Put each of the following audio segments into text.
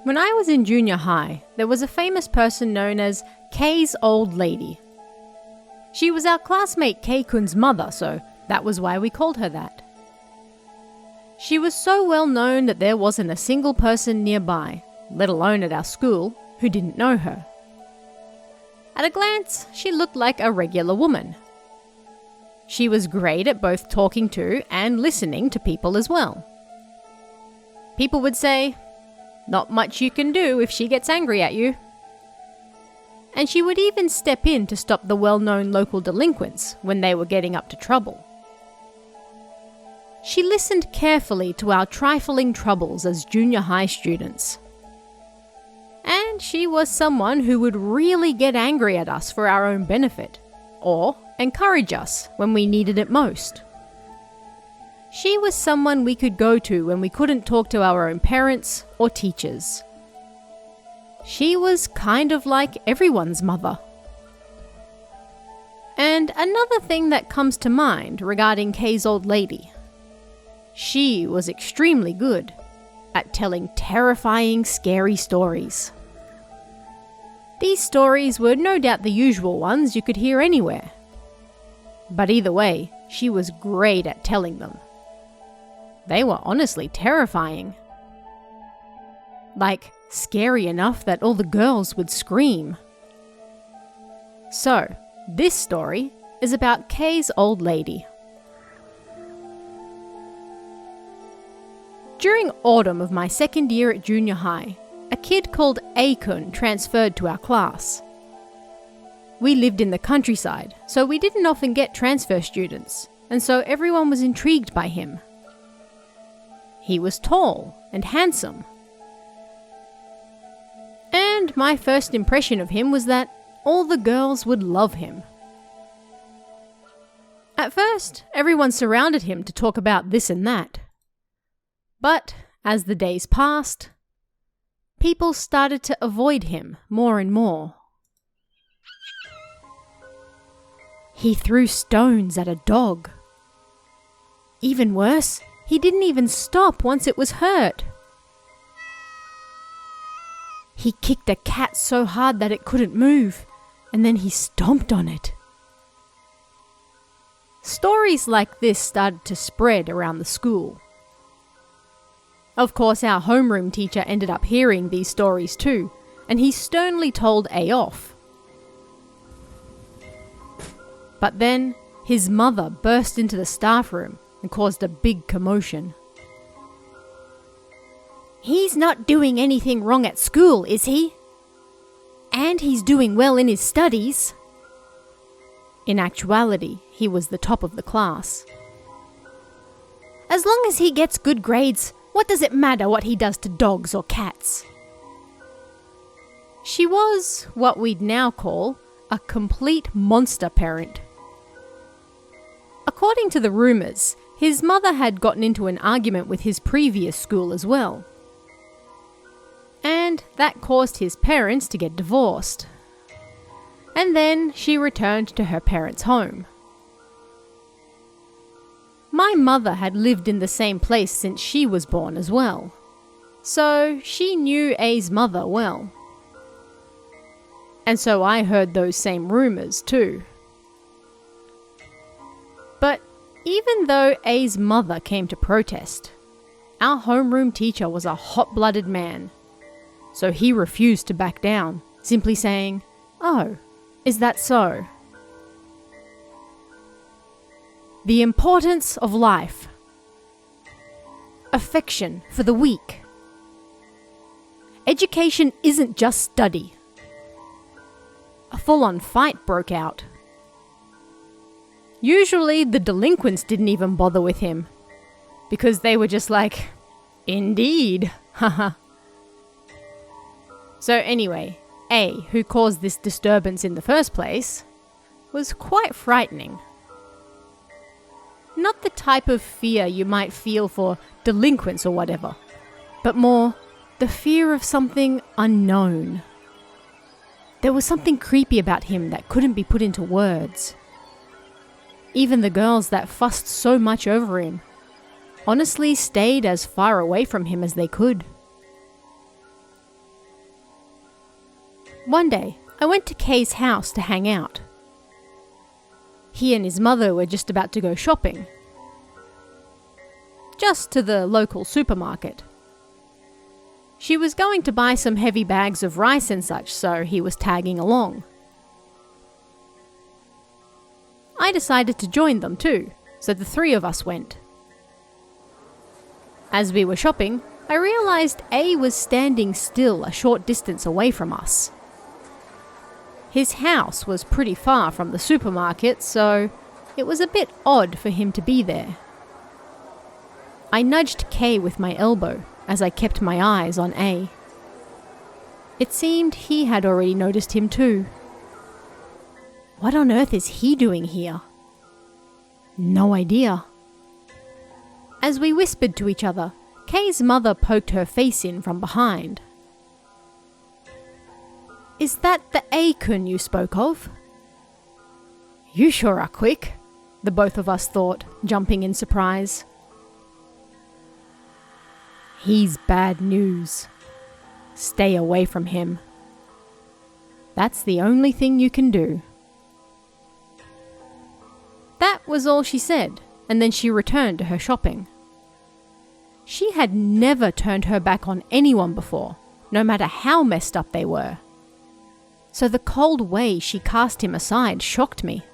When I was in junior high, there was a famous person known as Kay's old lady. She was our classmate Kei-kun's mother, so that was why we called her that. She was so well known that there wasn't a single person nearby, let alone at our school, who didn't know her. At a glance, she looked like a regular woman. She was great at both talking to and listening to people as well. People would say, "Not much you can do if she gets angry at you." And she would even step in to stop the well-known local delinquents when they were getting up to trouble. She listened carefully to our trifling troubles as junior high students. And she was someone who would really get angry at us for our own benefit, or encourage us when we needed it most. She was someone we could go to when we couldn't talk to our own parents or teachers. She was kind of like everyone's mother. And another thing that comes to mind regarding Kay's old lady. She was extremely good at telling terrifying, scary stories. These stories were no doubt the usual ones you could hear anywhere. But either way, she was great at telling them. They were honestly terrifying. Like, scary enough that all the girls would scream. So, this story is about Kay's old lady. During autumn of my second year at junior high, a kid called A-kun transferred to our class. We lived in the countryside, so we didn't often get transfer students, and so everyone was intrigued by him. He was tall and handsome. And my first impression of him was that all the girls would love him. At first, everyone surrounded him to talk about this and that. But as the days passed, people started to avoid him more and more. He threw stones at a dog. Even worse, he didn't even stop once it was hurt. He kicked a cat so hard that it couldn't move, and then he stomped on it. Stories like this started to spread around the school. Of course, our homeroom teacher ended up hearing these stories too, and he sternly told A off. But then, his mother burst into the staff room and caused a big commotion. "He's not doing anything wrong at school, is he? And he's doing well in his studies." In actuality, he was the top of the class. "As long as he gets good grades, what does it matter what he does to dogs or cats?" She was what we'd now call a complete monster parent. According to the rumours, his mother had gotten into an argument with his previous school as well. And that caused his parents to get divorced. And then she returned to her parents' home. My mother had lived in the same place since she was born as well, so she knew A's mother well. And so I heard those same rumours too. But even though A's mother came to protest, our homeroom teacher was a hot-blooded man, so he refused to back down, simply saying, "Oh, is that so?" The importance of life. Affection for the weak. Education isn't just study. A full-on fight broke out. Usually the delinquents didn't even bother with him, because they were just like, "Indeed, haha." So anyway, A, who caused this disturbance in the first place, was quite frightening. Not the type of fear you might feel for delinquents or whatever, but more the fear of something unknown. There was something creepy about him that couldn't be put into words. Even the girls that fussed so much over him honestly stayed as far away from him as they could. One day, I went to Kay's house to hang out. He and his mother were just about to go shopping. Just to the local supermarket. She was going to buy some heavy bags of rice and such, so he was tagging along. I decided to join them too, so the three of us went. As we were shopping, I realized A was standing still a short distance away from us. His house was pretty far from the supermarket, so it was a bit odd for him to be there. I nudged Kay with my elbow as I kept my eyes on A. It seemed he had already noticed him too. What on earth is he doing here? No idea. As we whispered to each other, Kay's mother poked her face in from behind. "Is that the A-kun you spoke of?" "You sure are quick," the both of us thought, jumping in surprise. "He's bad news. Stay away from him. That's the only thing you can do." That was all she said, and then she returned to her shopping. She had never turned her back on anyone before, no matter how messed up they were. So the cold way she cast him aside shocked me.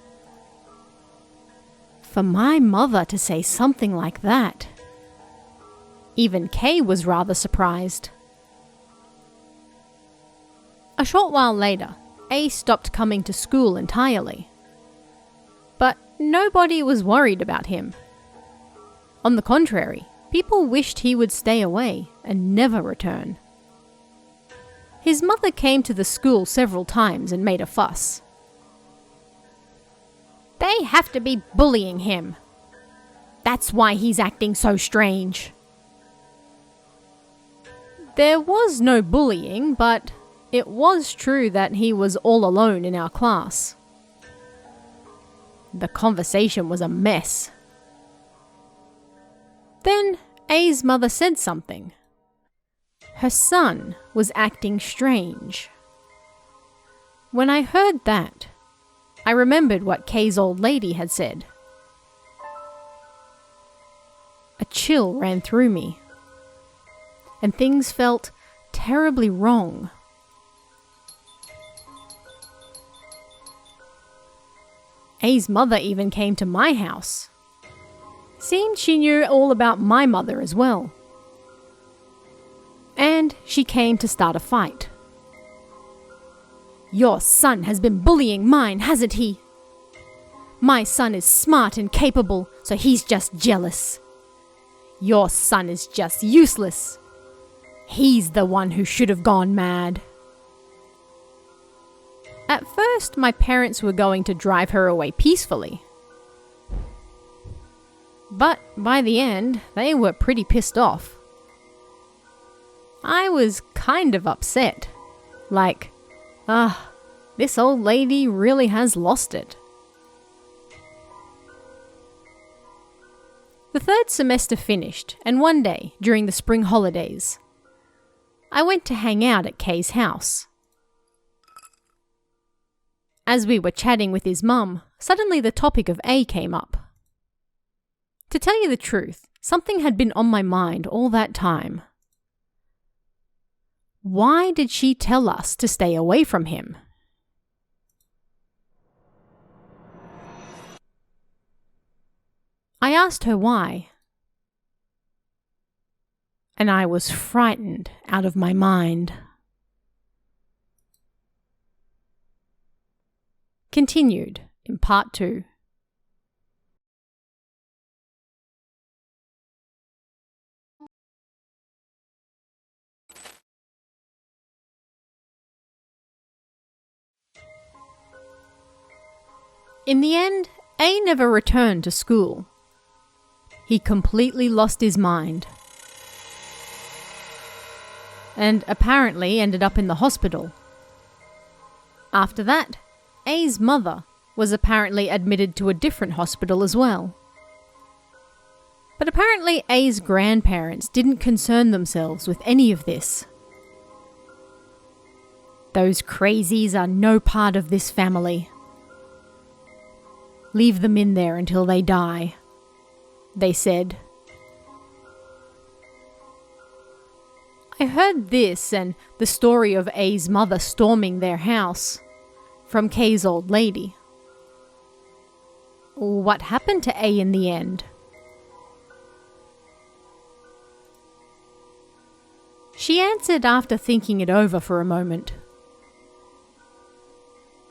For my mother to say something like that. Even Kay was rather surprised. A short while later, A stopped coming to school entirely. But nobody was worried about him. On the contrary, people wished he would stay away and never return. His mother came to the school several times and made a fuss. "They have to be bullying him. That's why he's acting so strange." There was no bullying, but it was true that he was all alone in our class. The conversation was a mess. Then A's mother said something. Her son was acting strange. When I heard that, I remembered what Kay's old lady had said. A chill ran through me, and things felt terribly wrong. A's mother even came to my house. Seemed she knew all about my mother as well. And she came to start a fight. "Your son has been bullying mine, hasn't he? My son is smart and capable, so he's just jealous. Your son is just useless. He's the one who should have gone mad." At first, my parents were going to drive her away peacefully. But by the end, they were pretty pissed off. I was kind of upset. Like, this old lady really has lost it. The third semester finished, and one day, during the spring holidays, I went to hang out at Kay's house. As we were chatting with his mum, suddenly the topic of A came up. To tell you the truth, something had been on my mind all that time. Why did she tell us to stay away from him? I asked her why, and I was frightened out of my mind. Continued in part 2. In the end, A never returned to school. He completely lost his mind. And apparently ended up in the hospital. After that, A's mother was apparently admitted to a different hospital as well. But apparently A's grandparents didn't concern themselves with any of this. Those crazies are no part of this family. Leave them in there until they die, they said. I heard this and the story of A's mother storming their house from Kay's old lady. What happened to A in the end? She answered after thinking it over for a moment.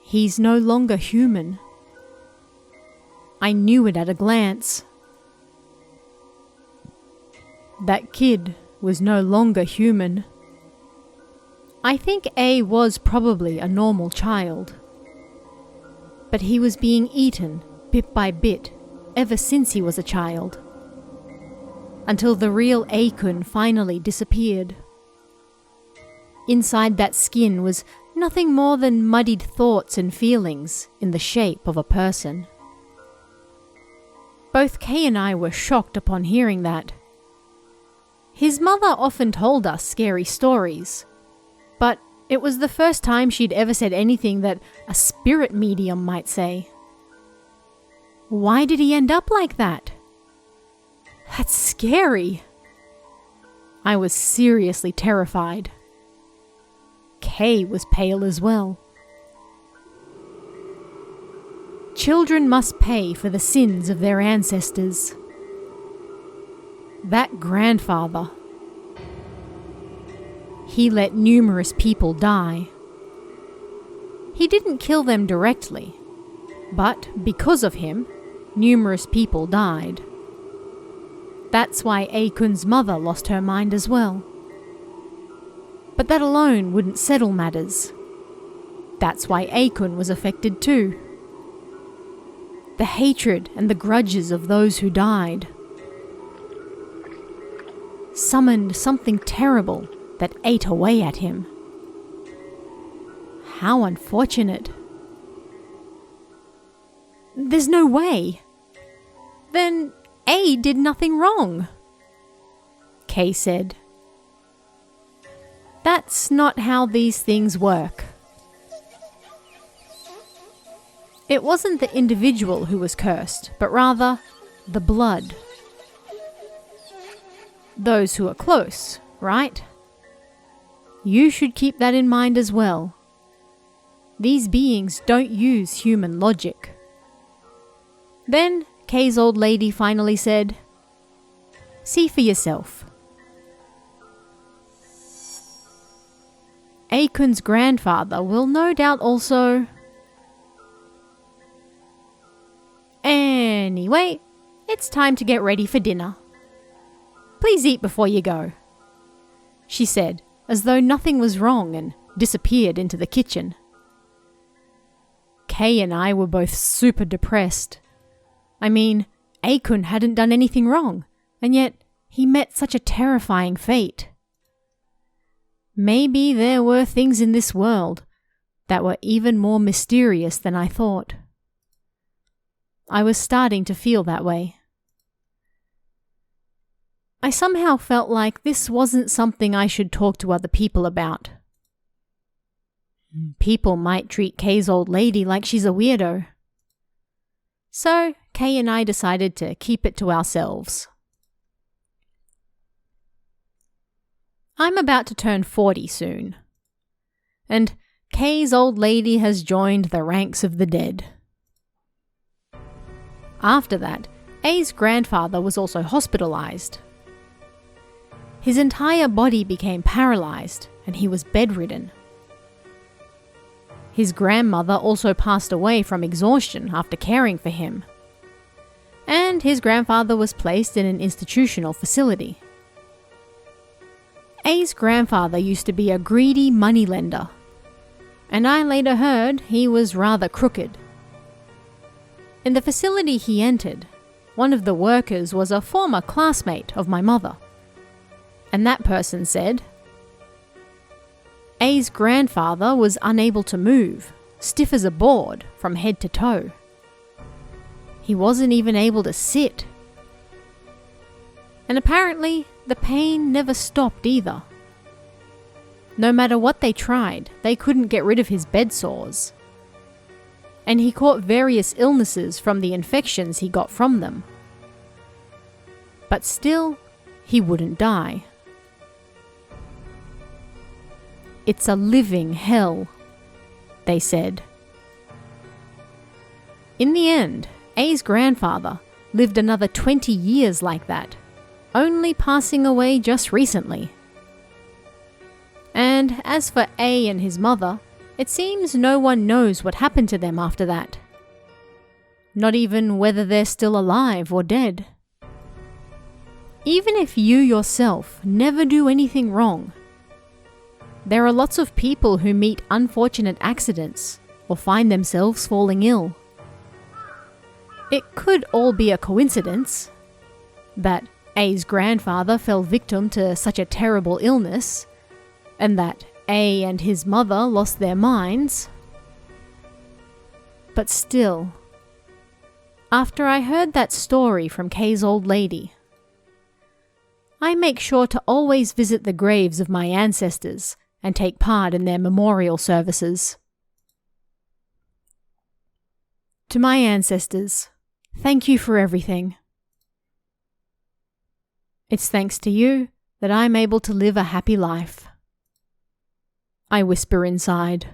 He's no longer human. I knew it at a glance. That kid was no longer human. I think A was probably a normal child. But he was being eaten bit by bit ever since he was a child. Until the real Akun finally disappeared. Inside that skin was nothing more than muddied thoughts and feelings in the shape of a person. Both Kay and I were shocked upon hearing that. His mother often told us scary stories, but it was the first time she'd ever said anything that a spirit medium might say. Why did he end up like that? That's scary. I was seriously terrified. Kay was pale as well. Children must pay for the sins of their ancestors. That grandfather, he let numerous people die. He didn't kill them directly, but because of him, numerous people died. That's why Akun's mother lost her mind as well. But that alone wouldn't settle matters. That's why Akun was affected too. The hatred and the grudges of those who died summoned something terrible that ate away at him. How unfortunate. There's no way. Then A did nothing wrong, Kay said. That's not how these things work. It wasn't the individual who was cursed, but rather the blood. Those who are close, right? You should keep that in mind as well. These beings don't use human logic. Then Kay's old lady finally said, "See for yourself." Akun's grandfather will no doubt also... Anyway, it's time to get ready for dinner. Please eat before you go, she said, as though nothing was wrong, and disappeared into the kitchen. Kay and I were both super depressed. I mean, Akun hadn't done anything wrong, and yet he met such a terrifying fate. Maybe there were things in this world that were even more mysterious than I thought. I was starting to feel that way. I somehow felt like this wasn't something I should talk to other people about. People might treat Kay's old lady like she's a weirdo. So Kay and I decided to keep it to ourselves. I'm about to turn 40 soon, and Kay's old lady has joined the ranks of the dead. After that, A's grandfather was also hospitalized. His entire body became paralyzed, and he was bedridden. His grandmother also passed away from exhaustion after caring for him. And his grandfather was placed in an institutional facility. A's grandfather used to be a greedy moneylender, and I later heard he was rather crooked. In the facility he entered, one of the workers was a former classmate of my mother, and that person said, A's grandfather was unable to move, stiff as a board from head to toe. He wasn't even able to sit. And apparently, the pain never stopped either. No matter what they tried, they couldn't get rid of his bed sores. And he caught various illnesses from the infections he got from them. But still, he wouldn't die. It's a living hell, they said. In the end, A's grandfather lived another 20 years like that, only passing away just recently. And as for A and his mother, it seems no one knows what happened to them after that. Not even whether they're still alive or dead. Even if you yourself never do anything wrong, there are lots of people who meet unfortunate accidents or find themselves falling ill. It could all be a coincidence that A's grandfather fell victim to such a terrible illness, and that A and his mother lost their minds. But still, after I heard that story from Kay's old lady, I make sure to always visit the graves of my ancestors and take part in their memorial services. To my ancestors, thank you for everything. It's thanks to you that I'm able to live a happy life. I whisper inside.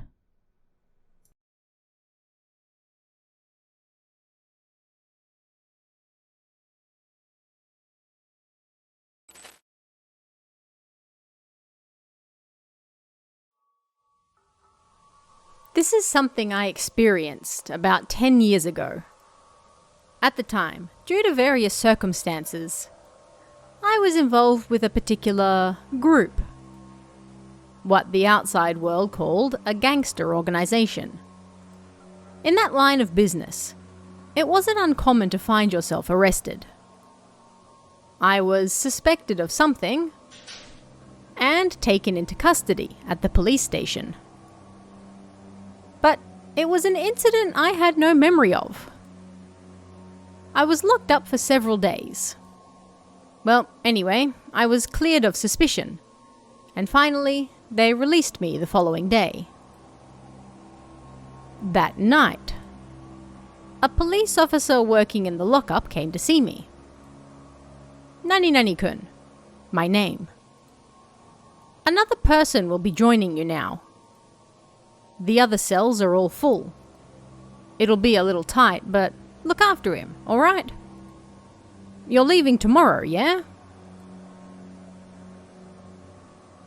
This is something I experienced about 10 years ago. At the time, due to various circumstances, I was involved with a particular group. What the outside world called a gangster organization. In that line of business, it wasn't uncommon to find yourself arrested. I was suspected of something and taken into custody at the police station. But it was an incident I had no memory of. I was locked up for several days. Well, anyway, I was cleared of suspicion, and finally, they released me the following day. That night, a police officer working in the lockup came to see me. Nani-Nani-kun, my name. Another person will be joining you now. The other cells are all full. It'll be a little tight, but look after him, alright? You're leaving tomorrow, yeah?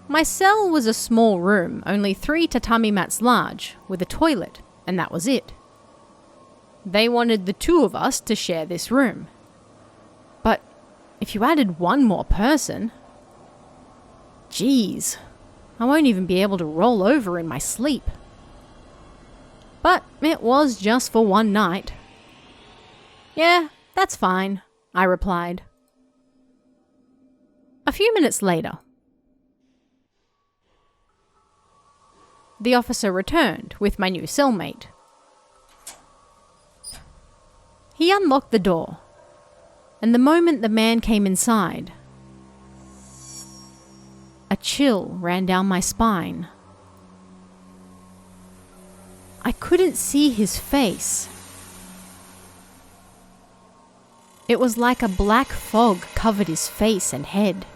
My cell was a small room, only 3 tatami mats large, with a toilet, and that was it. They wanted the 2 of us to share this room. But if you added one more person... Geez, I won't even be able to roll over in my sleep. But it was just for one night. Yeah, that's fine, I replied. A few minutes later, the officer returned with my new cellmate. He unlocked the door, and the moment the man came inside, a chill ran down my spine. I couldn't see his face. It was like a black fog covered his face and head,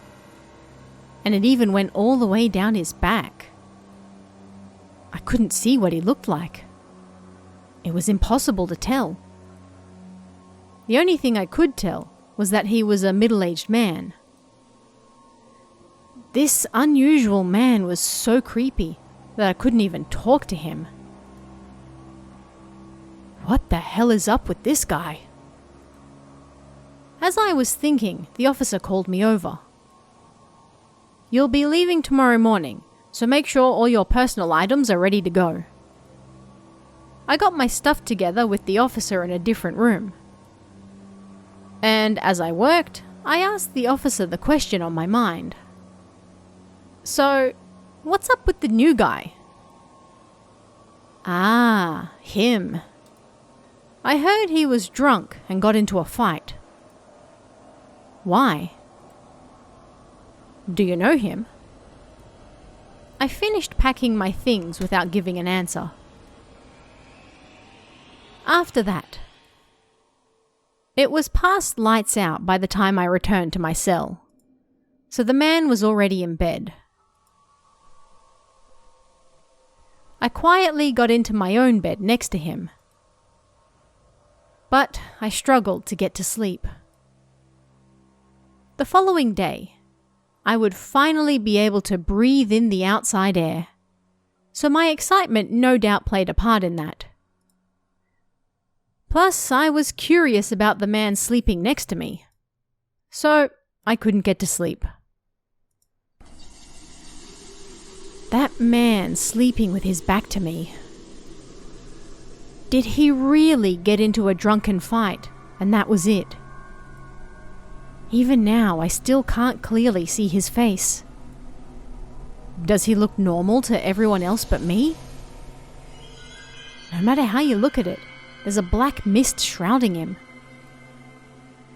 and it even went all the way down his back. I couldn't see what he looked like. It was impossible to tell. The only thing I could tell was that he was a middle-aged man. This unusual man was so creepy that I couldn't even talk to him. What the hell is up with this guy? As I was thinking, the officer called me over. You'll be leaving tomorrow morning, so make sure all your personal items are ready to go. I got my stuff together with the officer in a different room. And as I worked, I asked the officer the question on my mind. So, what's up with the new guy? Ah, him. I heard he was drunk and got into a fight. Why? Do you know him? I finished packing my things without giving an answer. After that, it was past lights out by the time I returned to my cell, so the man was already in bed. I quietly got into my own bed next to him, but I struggled to get to sleep. The following day, I would finally be able to breathe in the outside air, so my excitement no doubt played a part in that. Plus, I was curious about the man sleeping next to me, so I couldn't get to sleep. That man sleeping with his back to me. Did he really get into a drunken fight, and that was it? Even now, I still can't clearly see his face. Does he look normal to everyone else but me? No matter how you look at it, there's a black mist shrouding him.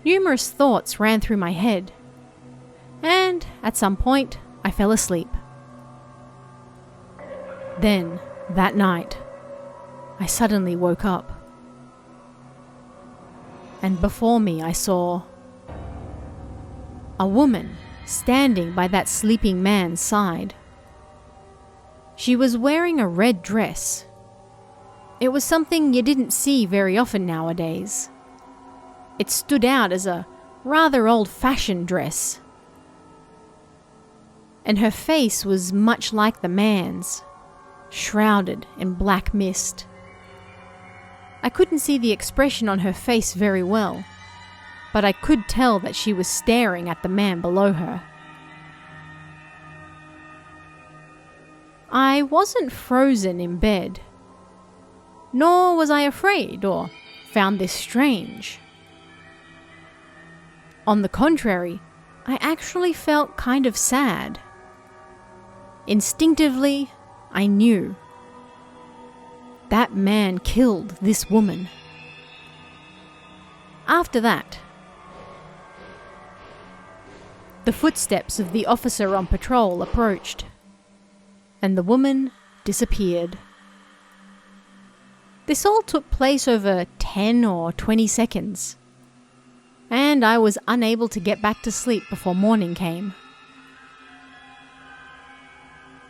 Numerous thoughts ran through my head, and at some point, I fell asleep. Then, that night, I suddenly woke up. And before me, I saw a woman standing by that sleeping man's side. She was wearing a red dress. It was something you didn't see very often nowadays. It stood out as a rather old-fashioned dress. And her face was much like the man's, shrouded in black mist. I couldn't see the expression on her face very well, but I could tell that she was staring at the man below her. I wasn't frozen in bed, nor was I afraid or found this strange. On the contrary, I actually felt kind of sad. Instinctively, I knew that man killed this woman. After that, the footsteps of the officer on patrol approached, and the woman disappeared. This all took place over 10 or 20 seconds, and I was unable to get back to sleep before morning came.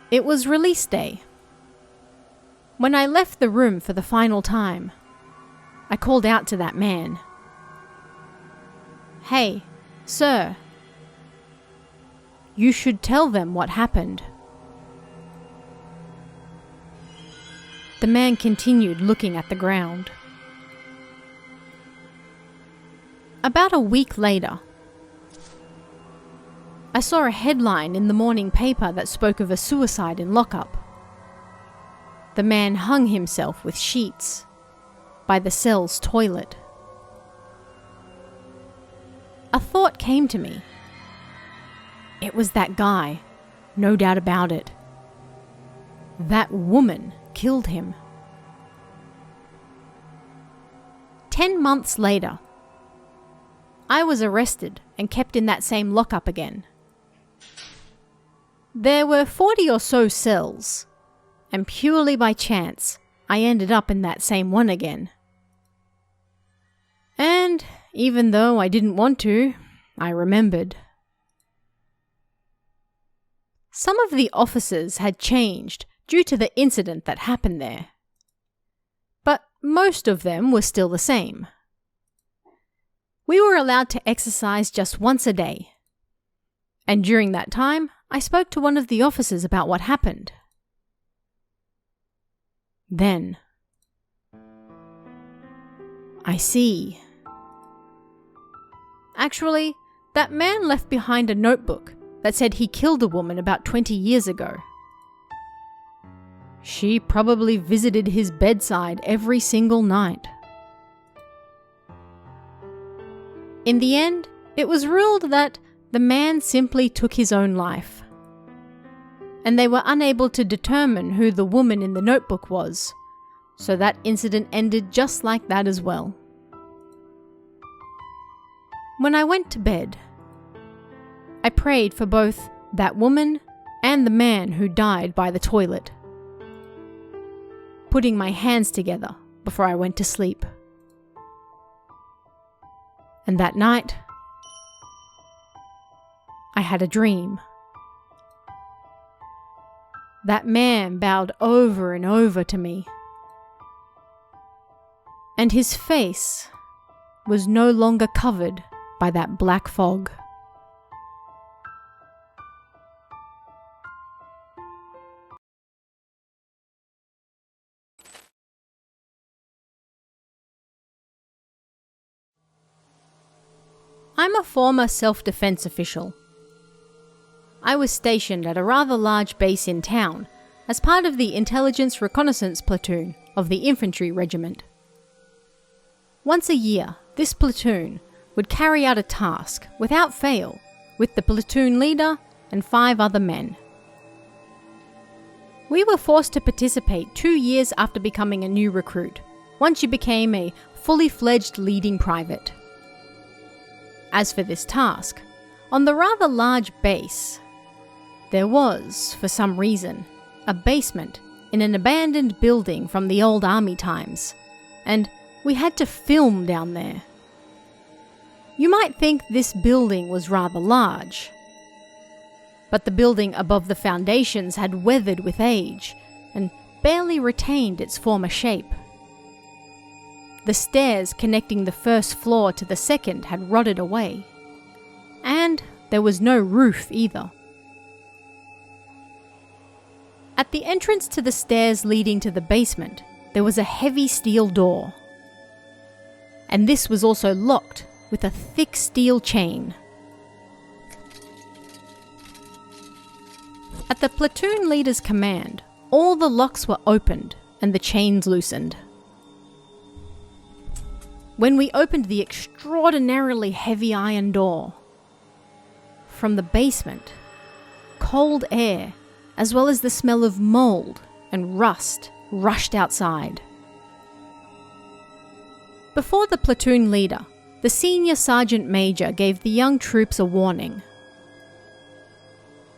It was release day. When I left the room for the final time, I called out to that man. "Hey, sir. You should tell them what happened." The man continued looking at the ground. About a week later, I saw a headline in the morning paper that spoke of a suicide in Lockup. The man hung himself with sheets by the cell's toilet. A thought came to me. It was that guy, no doubt about it. That woman killed him. 10 months later, I was arrested and kept in that same lockup again. There were 40 or so cells, and purely by chance, I ended up in that same one again. And even though I didn't want to, I remembered. Some of the officers had changed due to the incident that happened there, but most of them were still the same. We were allowed to exercise just once a day, and during that time, I spoke to one of the officers about what happened. Then, I see. Actually, that man left behind a notebook that said he killed a woman about 20 years ago. She probably visited his bedside every single night. In the end, it was ruled that the man simply took his own life, and they were unable to determine who the woman in the notebook was, so that incident ended just like that as well. When I went to bed, I prayed for both that woman and the man who died by the toilet, putting my hands together before I went to sleep. And that night, I had a dream. That man bowed over and over to me, and his face was no longer covered by that black fog. I'm a former self-defense official. I was stationed at a rather large base in town as part of the Intelligence Reconnaissance Platoon of the Infantry Regiment. Once a year, this platoon would carry out a task without fail with the platoon leader and 5 other men. We were forced to participate 2 years after becoming a new recruit, once you became a fully fledged leading private. As for this task, on the rather large base, there was, for some reason, a basement in an abandoned building from the old army times, and we had to film down there. You might think this building was rather large, but the building above the foundations had weathered with age and barely retained its former shape. The stairs connecting the first floor to the second had rotted away, and there was no roof either. At the entrance to the stairs leading to the basement, there was a heavy steel door, and this was also locked with a thick steel chain. At the platoon leader's command, all the locks were opened and the chains loosened. When we opened the extraordinarily heavy iron door, from the basement, cold air, as well as the smell of mold and rust, rushed outside. Before the platoon leader, the senior sergeant major gave the young troops a warning.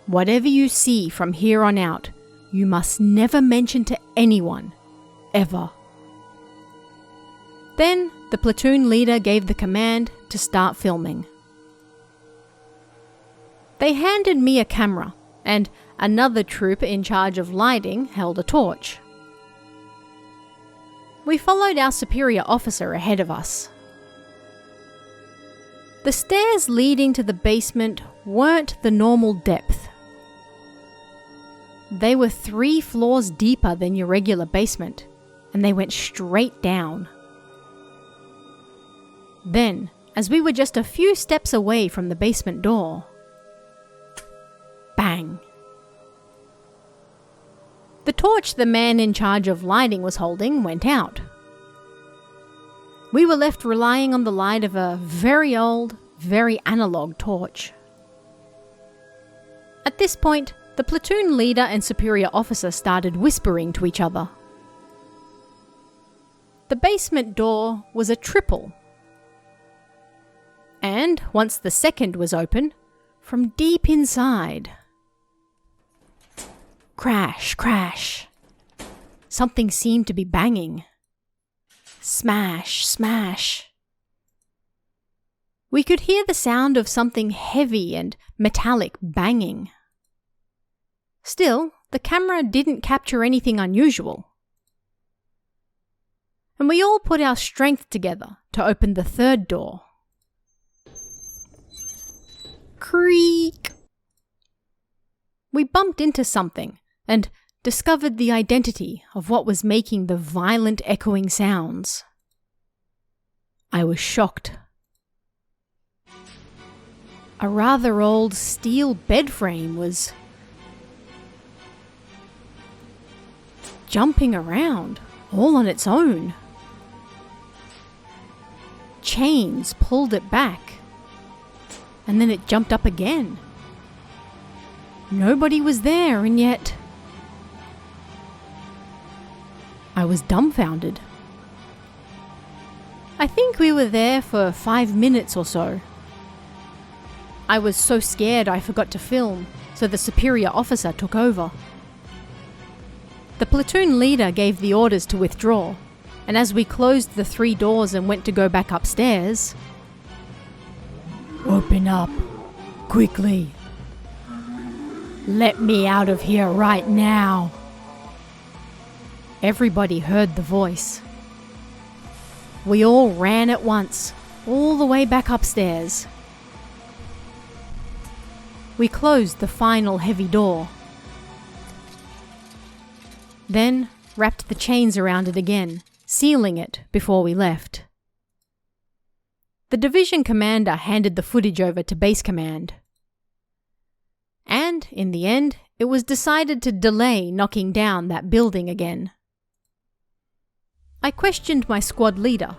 Whatever you see from here on out, you must never mention to anyone, ever. Then the platoon leader gave the command to start filming. They handed me a camera, and another troop in charge of lighting held a torch. We followed our superior officer ahead of us. The stairs leading to the basement weren't the normal depth. They were 3 floors deeper than your regular basement, and they went straight down. Then, as we were just a few steps away from the basement door, bang! The torch the man in charge of lighting was holding went out. We were left relying on the light of a very old, very analog torch. At this point, the platoon leader and superior officer started whispering to each other. The basement door was a triple. And once the second was open, from deep inside, crash, crash, something seemed to be banging. Smash, smash. We could hear the sound of something heavy and metallic banging. Still, the camera didn't capture anything unusual. And we all put our strength together to open the third door. Creak! We bumped into something and discovered the identity of what was making the violent echoing sounds. I was shocked. A rather old steel bed frame was jumping around all on its own. Chains pulled it back, and then it jumped up again. Nobody was there, and yet I was dumbfounded. I think we were there for 5 minutes or so. I was so scared I forgot to film, so the superior officer took over. The platoon leader gave the orders to withdraw, and as we closed the 3 doors and went to go back upstairs, "Open up, quickly. Let me out of here right now." Everybody heard the voice. We all ran at once, all the way back upstairs. We closed the final heavy door, then wrapped the chains around it again, sealing it before we left. The division commander handed the footage over to base command. And, in the end, it was decided to delay knocking down that building again. I questioned my squad leader.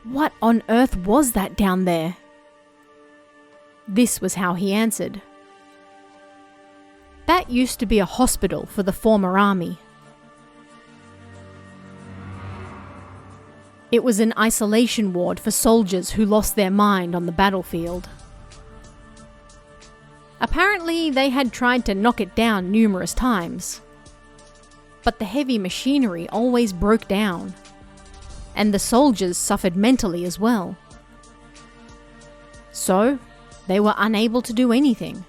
What on earth was that down there? This was how he answered. That used to be a hospital for the former army. It was an isolation ward for soldiers who lost their mind on the battlefield. Apparently, they had tried to knock it down numerous times. But the heavy machinery always broke down, and the soldiers suffered mentally as well. So, they were unable to do anything.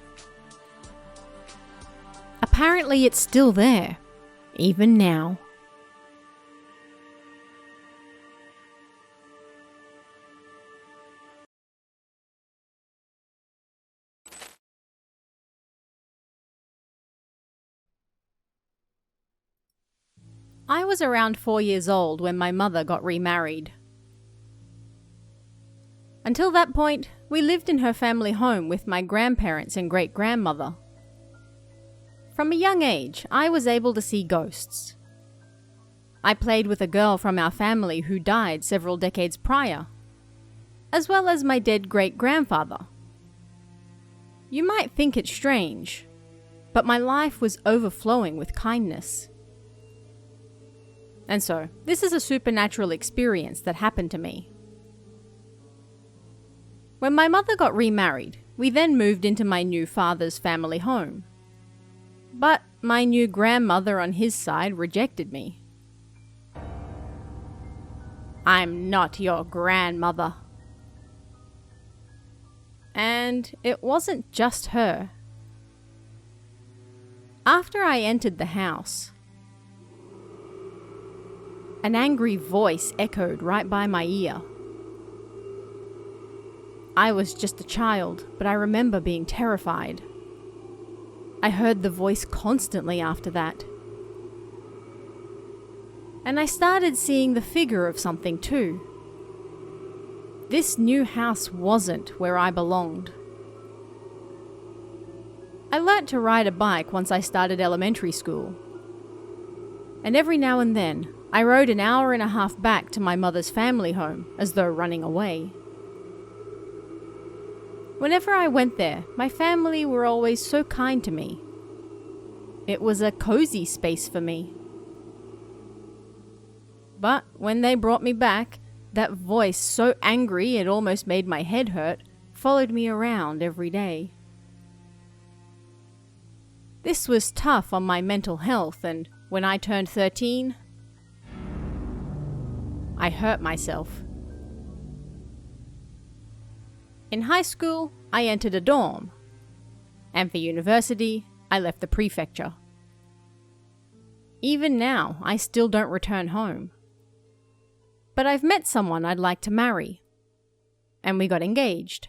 Apparently, it's still there, even now. I was around 4 years old when my mother got remarried. Until that point, we lived in her family home with my grandparents and great-grandmother. From a young age, I was able to see ghosts. I played with a girl from our family who died several decades prior, as well as my dead great-grandfather. You might think it strange, but my life was overflowing with kindness. And so, this is a supernatural experience that happened to me. When my mother got remarried, we then moved into my new father's family home. But my new grandmother on his side rejected me. "I'm not your grandmother." And it wasn't just her. After I entered the house, an angry voice echoed right by my ear. I was just a child, but I remember being terrified. I heard the voice constantly after that. And I started seeing the figure of something too. This new house wasn't where I belonged. I learnt to ride a bike once I started elementary school. And every now and then, I rode an hour and a half back to my mother's family home, as though running away. Whenever I went there, my family were always so kind to me. It was a cozy space for me. But when they brought me back, that voice, so angry it almost made my head hurt, followed me around every day. This was tough on my mental health, and when I turned 13, I hurt myself. In high school, I entered a dorm, and for university, I left the prefecture. Even now, I still don't return home. But I've met someone I'd like to marry, and we got engaged.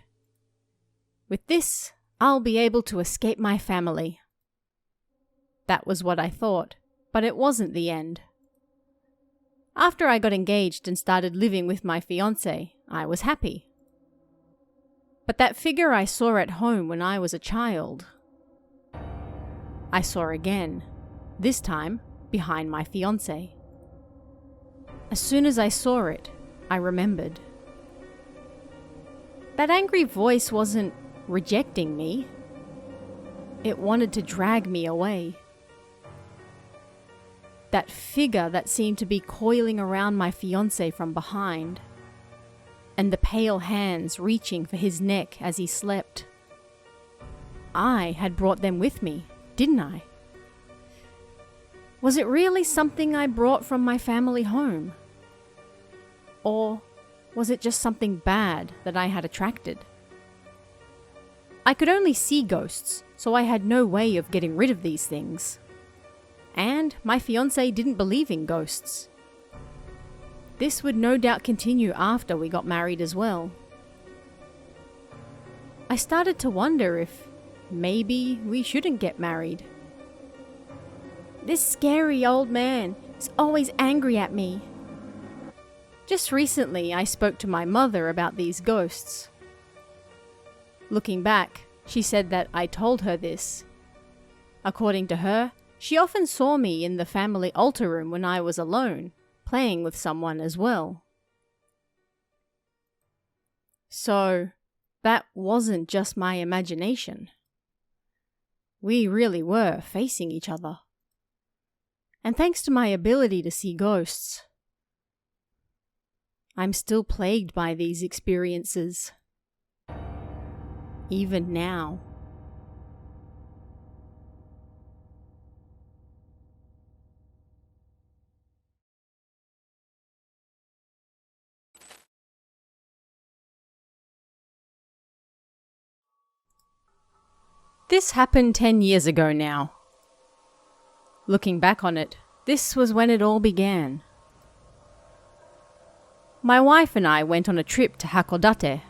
With this, I'll be able to escape my family. That was what I thought, but it wasn't the end. After I got engaged and started living with my fiancé, I was happy. But that figure I saw at home when I was a child, I saw again, this time behind my fiancé. As soon as I saw it, I remembered. That angry voice wasn't rejecting me. It wanted to drag me away. That figure that seemed to be coiling around my fiancé from behind, and the pale hands reaching for his neck as he slept. I had brought them with me, didn't I? Was it really something I brought from my family home? Or was it just something bad that I had attracted? I could only see ghosts, so I had no way of getting rid of these things. And my fiancé didn't believe in ghosts. This would no doubt continue after we got married as well. I started to wonder if maybe we shouldn't get married. This scary old man is always angry at me. Just recently, I spoke to my mother about these ghosts. Looking back, she said that I told her this. According to her, she often saw me in the family altar room when I was alone, playing with someone as well. So, that wasn't just my imagination. We really were facing each other. And thanks to my ability to see ghosts, I'm still plagued by these experiences. Even now. This happened 10 years ago now. Looking back on it, this was when it all began. My wife and I went on a trip to Hakodate.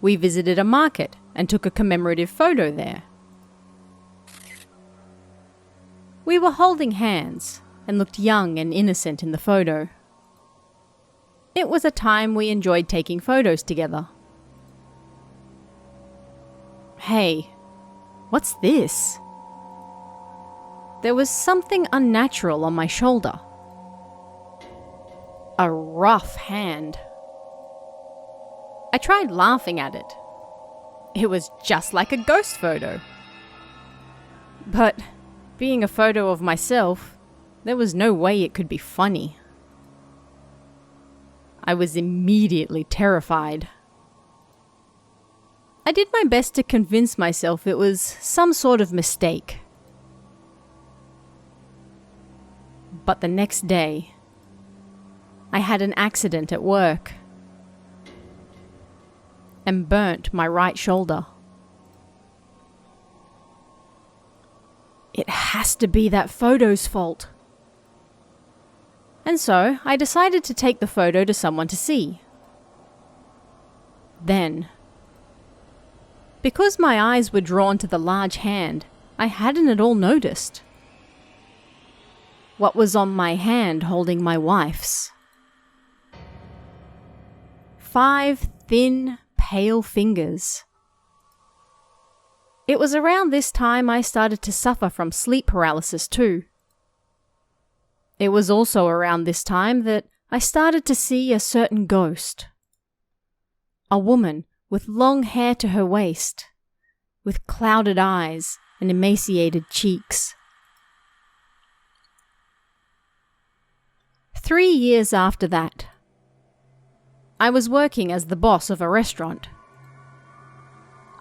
We visited a market and took a commemorative photo there. We were holding hands and looked young and innocent in the photo. It was a time we enjoyed taking photos together. Hey, what's this? There was something unnatural on my shoulder. A rough hand. I tried laughing at it. It was just like a ghost photo. But being a photo of myself, there was no way it could be funny. I was immediately terrified. I did my best to convince myself it was some sort of mistake. But the next day, I had an accident at work and burnt my right shoulder. It has to be that photo's fault. And so I decided to take the photo to someone to see. Then, because my eyes were drawn to the large hand, I hadn't at all noticed what was on my hand holding my wife's. 5 thin, pale fingers. It was around this time I started to suffer from sleep paralysis too. It was also around this time that I started to see a certain ghost. A woman with long hair to her waist, with clouded eyes and emaciated cheeks. 3 years after that, I was working as the boss of a restaurant.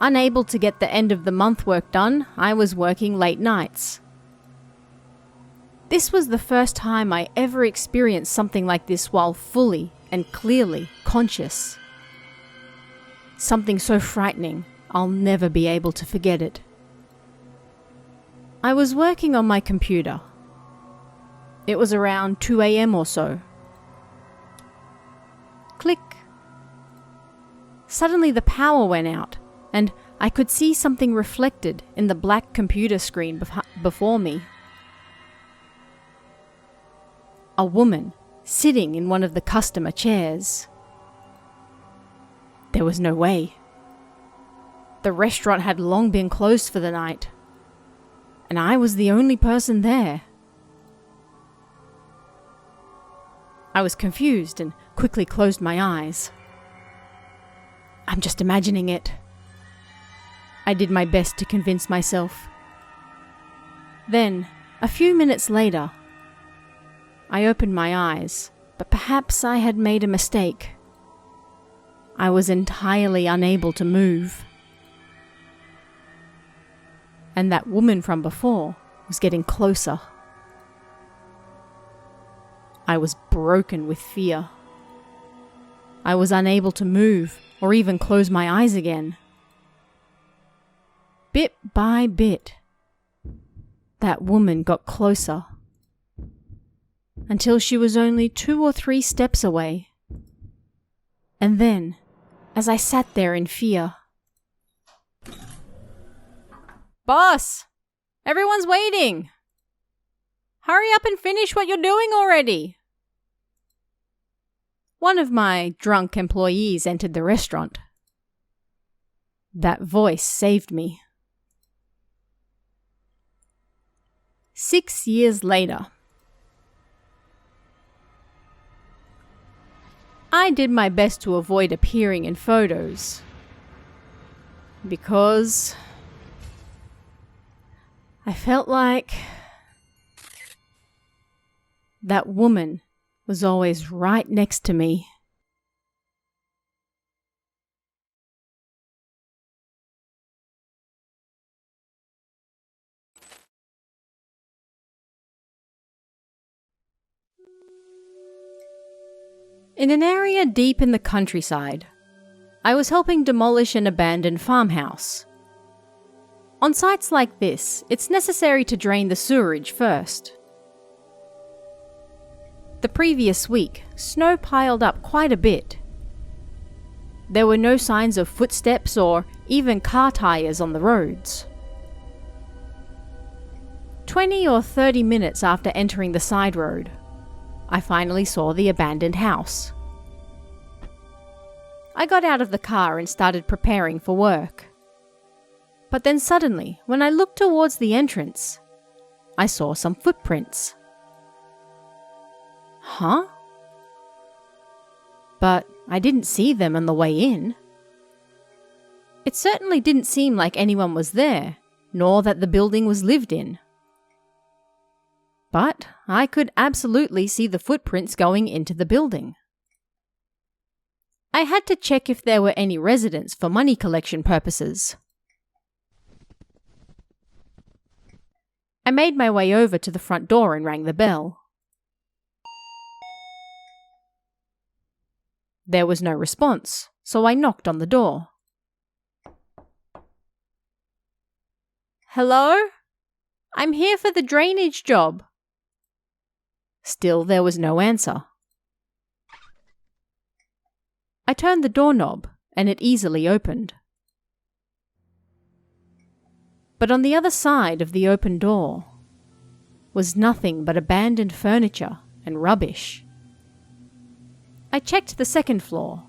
Unable to get the end of the month work done, I was working late nights. This was the first time I ever experienced something like this while fully and clearly conscious. Something so frightening, I'll never be able to forget it. I was working on my computer. It was around 2 a.m. or so. Click. Suddenly the power went out, and I could see something reflected in the black computer screen before me. A woman sitting in one of the customer chairs. There was no way. The restaurant had long been closed for the night, and I was the only person there. I was confused and quickly closed my eyes. I'm just imagining it. I did my best to convince myself. Then, a few minutes later, I opened my eyes, but perhaps I had made a mistake. I was entirely unable to move. and that woman from before was getting closer. I was broken with fear. I was unable to move or even close my eyes again. Bit by bit, that woman got closer until she was only 2 or 3 steps away. And then, as I sat there in fear, "Boss! Everyone's waiting! Hurry up and finish what you're doing already!" One of my drunk employees entered the restaurant. That voice saved me. 6 years later, I did my best to avoid appearing in photos because I felt like that woman was always right next to me. In an area deep in the countryside, I was helping demolish an abandoned farmhouse. On sites like this, it's necessary to drain the sewerage first. The previous week, snow piled up quite a bit. There were no signs of footsteps or even car tires on the roads. 20 or 30 minutes after entering the side road, I finally saw the abandoned house. I got out of the car and started preparing for work. But then suddenly, when I looked towards the entrance, I saw some footprints. Huh? But I didn't see them on the way in. It certainly didn't seem like anyone was there, nor that the building was lived in. But I could absolutely see the footprints going into the building. I had to check if there were any residents for money collection purposes. I made my way over to the front door and rang the bell. There was no response, so I knocked on the door. "Hello? I'm here for the drainage job." Still, there was no answer. I turned the doorknob, and it easily opened. But on the other side of the open door was nothing but abandoned furniture and rubbish. I checked the second floor.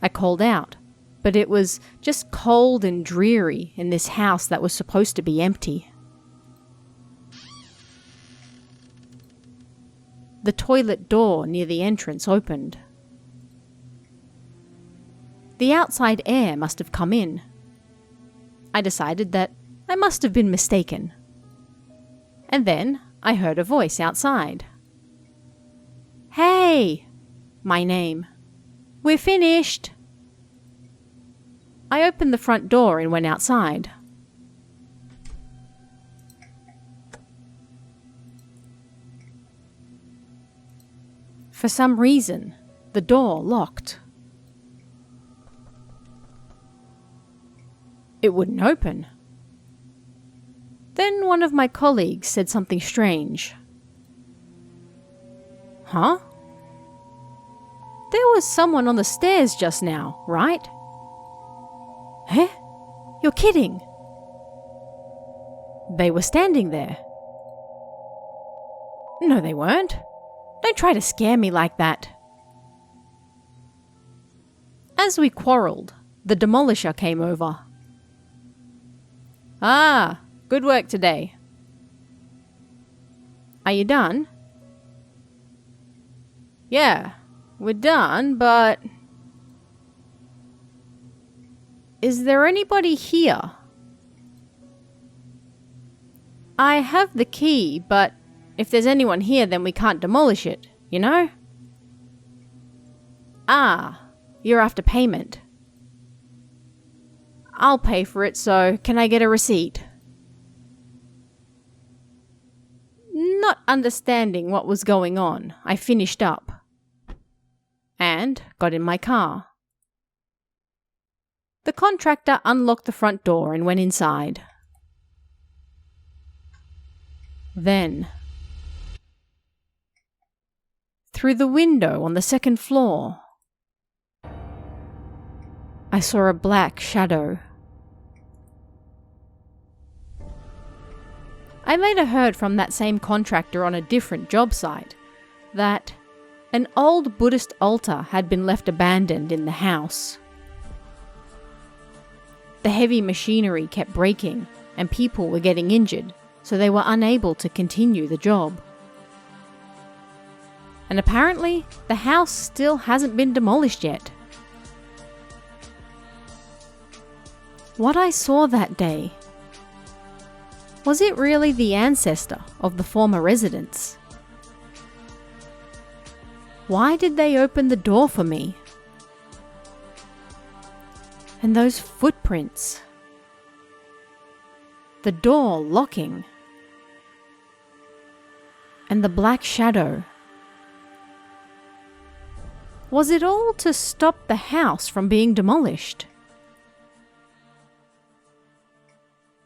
I called out, but it was just cold and dreary in this house that was supposed to be empty. The toilet door near the entrance opened. The outside air must have come in. I decided that I must have been mistaken. And then I heard a voice outside. "Hey!" My name. "We're finished." I opened the front door and went outside. For some reason, the door locked. It wouldn't open. Then one of my colleagues said something strange. "Huh? There was someone on the stairs just now, right?" "Eh? You're kidding." "They were standing there." "No, they weren't. Don't try to scare me like that." As we quarrelled, the demolisher came over. "Ah, good work today. Are you done?" "Yeah, we're done, but..." "Is there anybody here?" "I have the key, but if there's anyone here, then we can't demolish it, you know?" "Ah, you're after payment." "I'll pay for it, so can I get a receipt?" understanding what was going on, I finished up and got in my car. The contractor unlocked the front door and went inside. Then, through the window on the second floor, I saw a black shadow. I later heard from that same contractor on a different job site that an old Buddhist altar had been left abandoned in the house. The heavy machinery kept breaking and people were getting injured, so they were unable to continue the job. And apparently, the house still hasn't been demolished yet. What I saw that day, was it really the ancestor of the former residents? Why did they open the door for me? And those footprints. The door locking. And the black shadow. Was it all to stop the house from being demolished?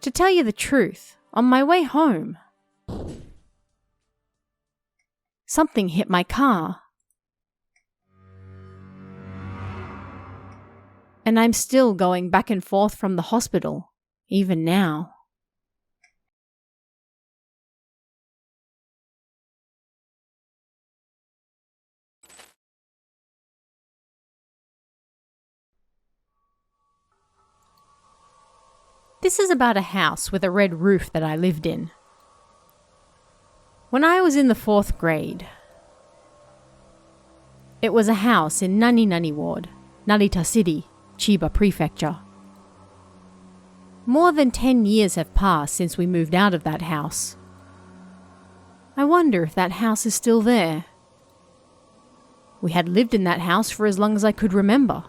To tell you the truth, on my way home, something hit my car. And I'm still going back and forth from the hospital, even now. This is about a house with a red roof that I lived in. When I was in the 4th grade, it was a house in Nani Ward, Narita City, Chiba Prefecture. More than 10 years have passed since we moved out of that house. I wonder if that house is still there. We had lived in that house for as long as I could remember.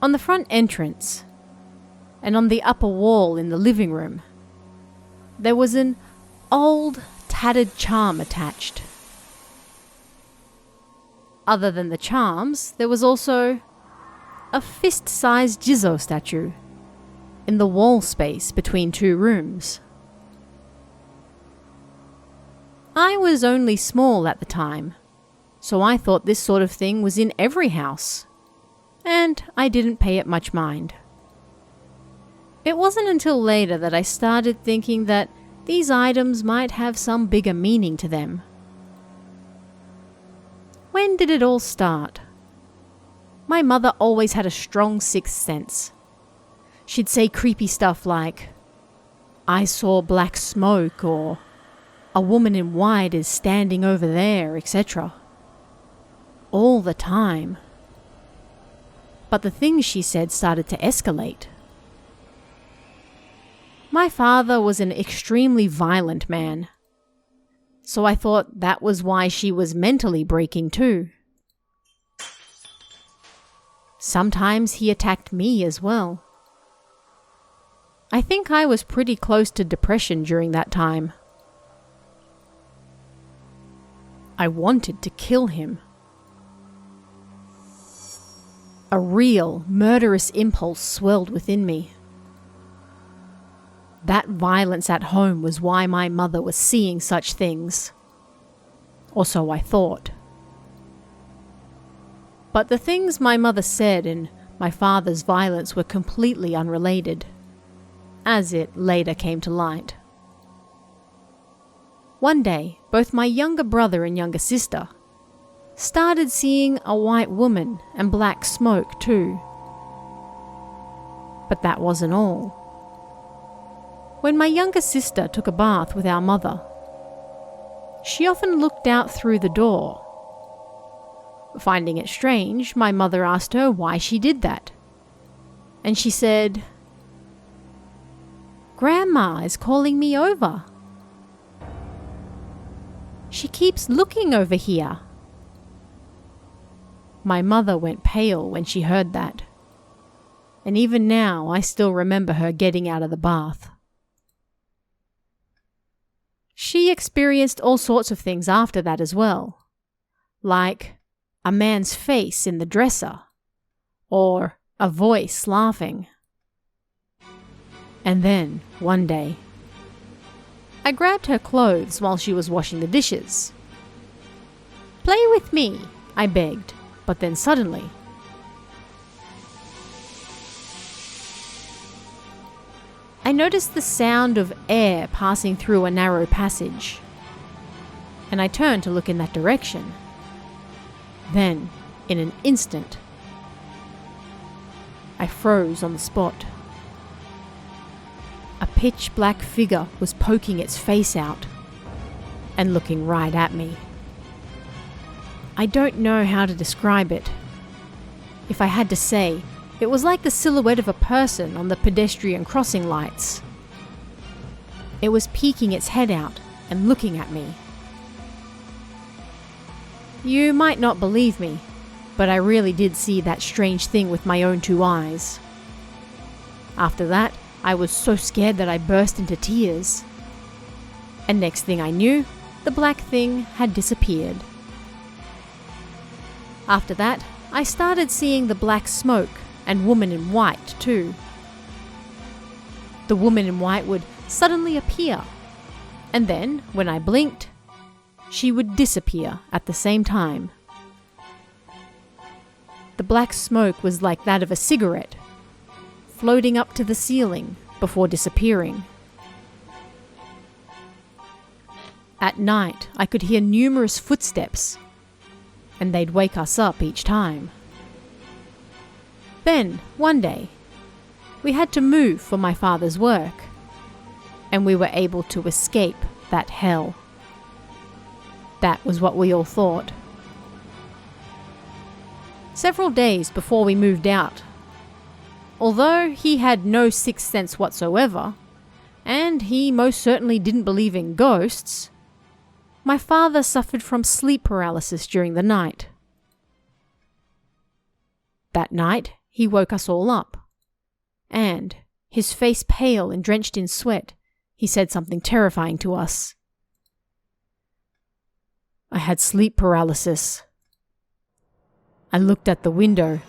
On the front entrance, and on the upper wall in the living room, there was an old, tattered charm attached. Other than the charms, there was also a fist-sized Jizo statue in the wall space between 2 rooms. I was only small at the time, so I thought this sort of thing was in every house, and I didn't pay it much mind. It wasn't until later that I started thinking that these items might have some bigger meaning to them. When did it all start? My mother always had a strong 6th sense. She'd say creepy stuff like, "I saw black smoke," or "A woman in white is standing over there," etc. All the time. But the things she said started to escalate. My father was an extremely violent man, so I thought that was why she was mentally breaking too. Sometimes he attacked me as well. I think I was pretty close to depression during that time. I wanted to kill him. A real, murderous impulse swelled within me. That violence at home was why my mother was seeing such things. Or so I thought. But the things my mother said and my father's violence were completely unrelated, as it later came to light. One day, both my younger brother and younger sister started seeing a white woman and black smoke too. But that wasn't all. When my younger sister took a bath with our mother, she often looked out through the door. Finding it strange, my mother asked her why she did that. And she said, "Grandma is calling me over. She keeps looking over here." My mother went pale when she heard that. And even now, I still remember her getting out of the bath. She experienced all sorts of things after that as well, like a man's face in the dresser, or a voice laughing. And then, one day, I grabbed her clothes while she was washing the dishes. "Play with me," I begged, but then suddenly, I noticed the sound of air passing through a narrow passage, and I turned to look in that direction. Then, in an instant, I froze on the spot. A pitch-black figure was poking its face out and looking right at me. I don't know how to describe it. If I had to say, it was like the silhouette of a person on the pedestrian crossing lights. It was peeking its head out and looking at me. You might not believe me, but I really did see that strange thing with my own 2 eyes. After that, I was so scared that I burst into tears. And next thing I knew, the black thing had disappeared. After that, I started seeing the black smoke and woman in white too. The woman in white would suddenly appear, and then, when I blinked, she would disappear at the same time. The black smoke was like that of a cigarette, floating up to the ceiling before disappearing. At night, I could hear numerous footsteps, and they'd wake us up each time. Then, one day, we had to move for my father's work, and we were able to escape that hell. That was what we all thought. Several days before we moved out, although he had no sixth sense whatsoever, and he most certainly didn't believe in ghosts, my father suffered from sleep paralysis during the night. That night, he woke us all up, and, his face pale and drenched in sweat, he said something terrifying to us. I had sleep paralysis. I looked at the window,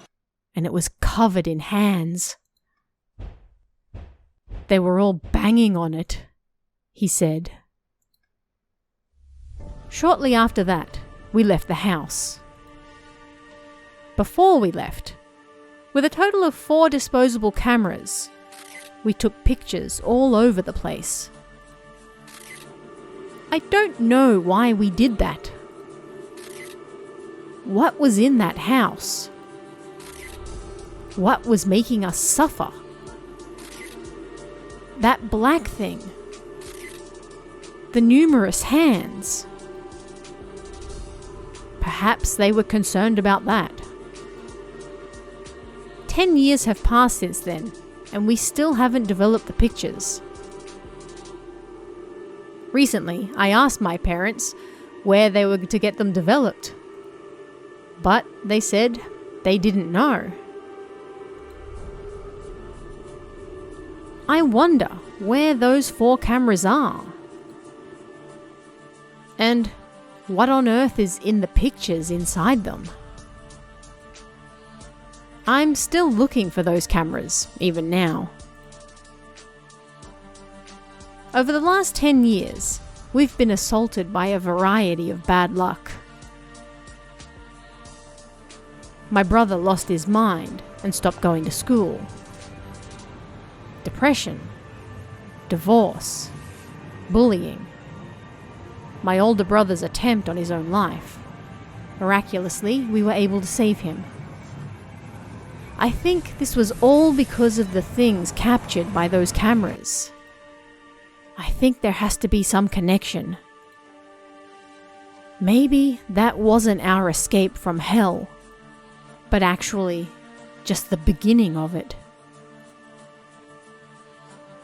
and it was covered in hands. They were all banging on it, he said. Shortly after that, we left the house. Before we left, with a total of 4 disposable cameras, we took pictures all over the place. I don't know why we did that. What was in that house? What was making us suffer? That black thing. The numerous hands. Perhaps they were concerned about that. 10 years have passed since then, and we still haven't developed the pictures. Recently, I asked my parents where they were to get them developed, but they said they didn't know. I wonder where those 4 cameras are. And what on earth is in the pictures inside them? I'm still looking for those cameras, even now. Over the last 10 years, we've been assaulted by a variety of bad luck. My brother lost his mind and stopped going to school. Depression, divorce, bullying. My older brother's attempt on his own life. Miraculously, we were able to save him. I think this was all because of the things captured by those cameras. I think there has to be some connection. Maybe that wasn't our escape from hell, but actually just the beginning of it.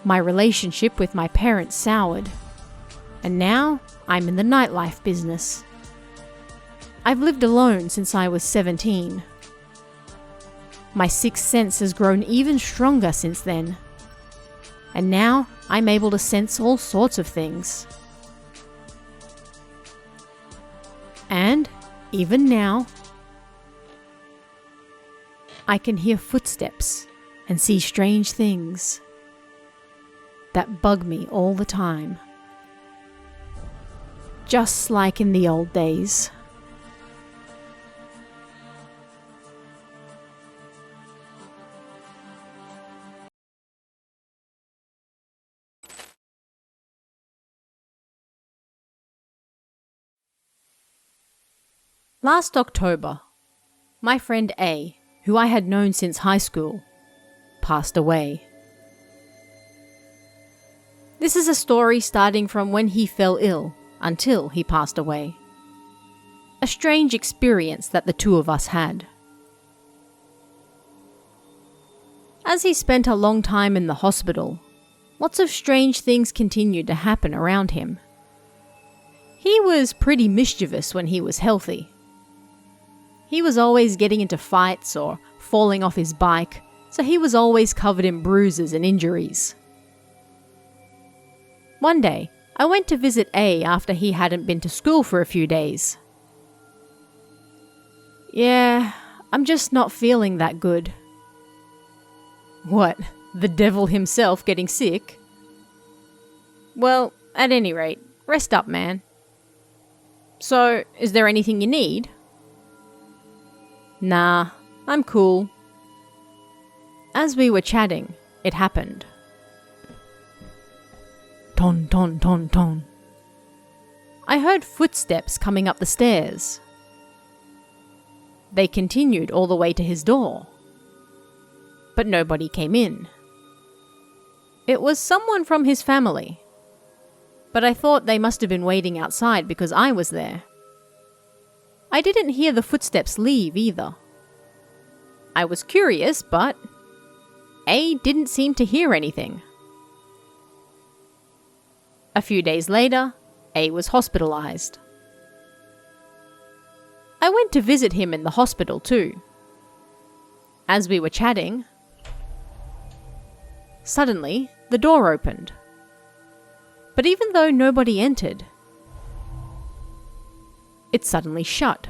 My relationship with my parents soured, and now I'm in the nightlife business. I've lived alone since I was 17. My sixth sense has grown even stronger since then, and now I'm able to sense all sorts of things. And even now, I can hear footsteps and see strange things that bug me all the time. Just like in the old days. Last October, my friend A, who I had known since high school, passed away. This is a story starting from when he fell ill until he passed away. A strange experience that the two of us had. As he spent a long time in the hospital, lots of strange things continued to happen around him. He was pretty mischievous when he was healthy. He was always getting into fights or falling off his bike, so he was always covered in bruises and injuries. One day, I went to visit A after he hadn't been to school for a few days. Yeah, I'm just not feeling that good. What, the devil himself getting sick? Well, at any rate, rest up, man. So, is there anything you need? Nah, I'm cool. As we were chatting, it happened. Ton, ton, ton, ton. I heard footsteps coming up the stairs. They continued all the way to his door. But nobody came in. It was someone from his family. But I thought they must have been waiting outside because I was there. I didn't hear the footsteps leave either. I was curious, but A didn't seem to hear anything. A few days later, A was hospitalized. I went to visit him in the hospital too. As we were chatting, suddenly the door opened. But even though nobody entered, it suddenly shut.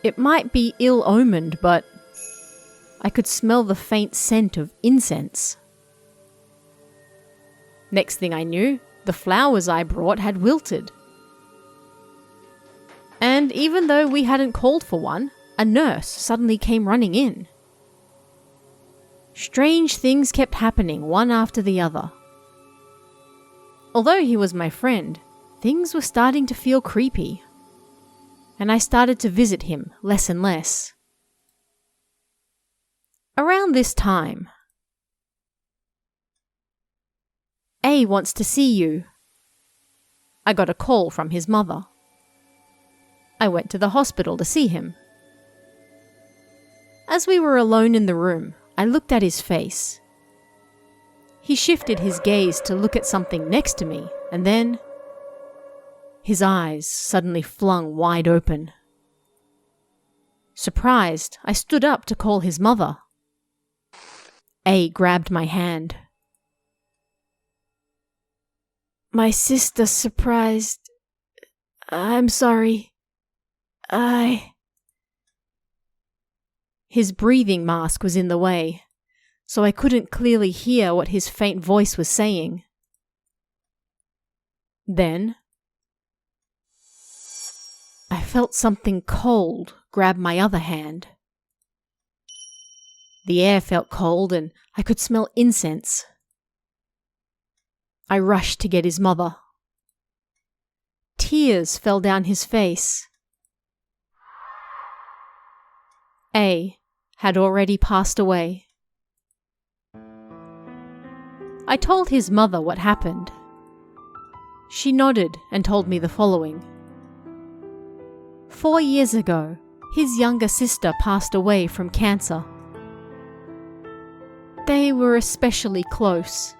It might be ill-omened, but I could smell the faint scent of incense. Next thing I knew, the flowers I brought had wilted. And even though we hadn't called for one, a nurse suddenly came running in. Strange things kept happening one after the other. Although he was my friend, things were starting to feel creepy. And I started to visit him less and less. Around this time, A wants to see you. I got a call from his mother. I went to the hospital to see him. As we were alone in the room, I looked at his face. He shifted his gaze to look at something next to me, and then his eyes suddenly flung wide open. Surprised, I stood up to call his mother. A grabbed my hand. My sister surprised. I'm sorry. His breathing mask was in the way, so I couldn't clearly hear what his faint voice was saying. Then I felt something cold grab my other hand. The air felt cold and I could smell incense. I rushed to get his mother. Tears fell down his face. A had already passed away. I told his mother what happened. She nodded and told me the following. 4 years ago, his younger sister passed away from cancer. They were especially close.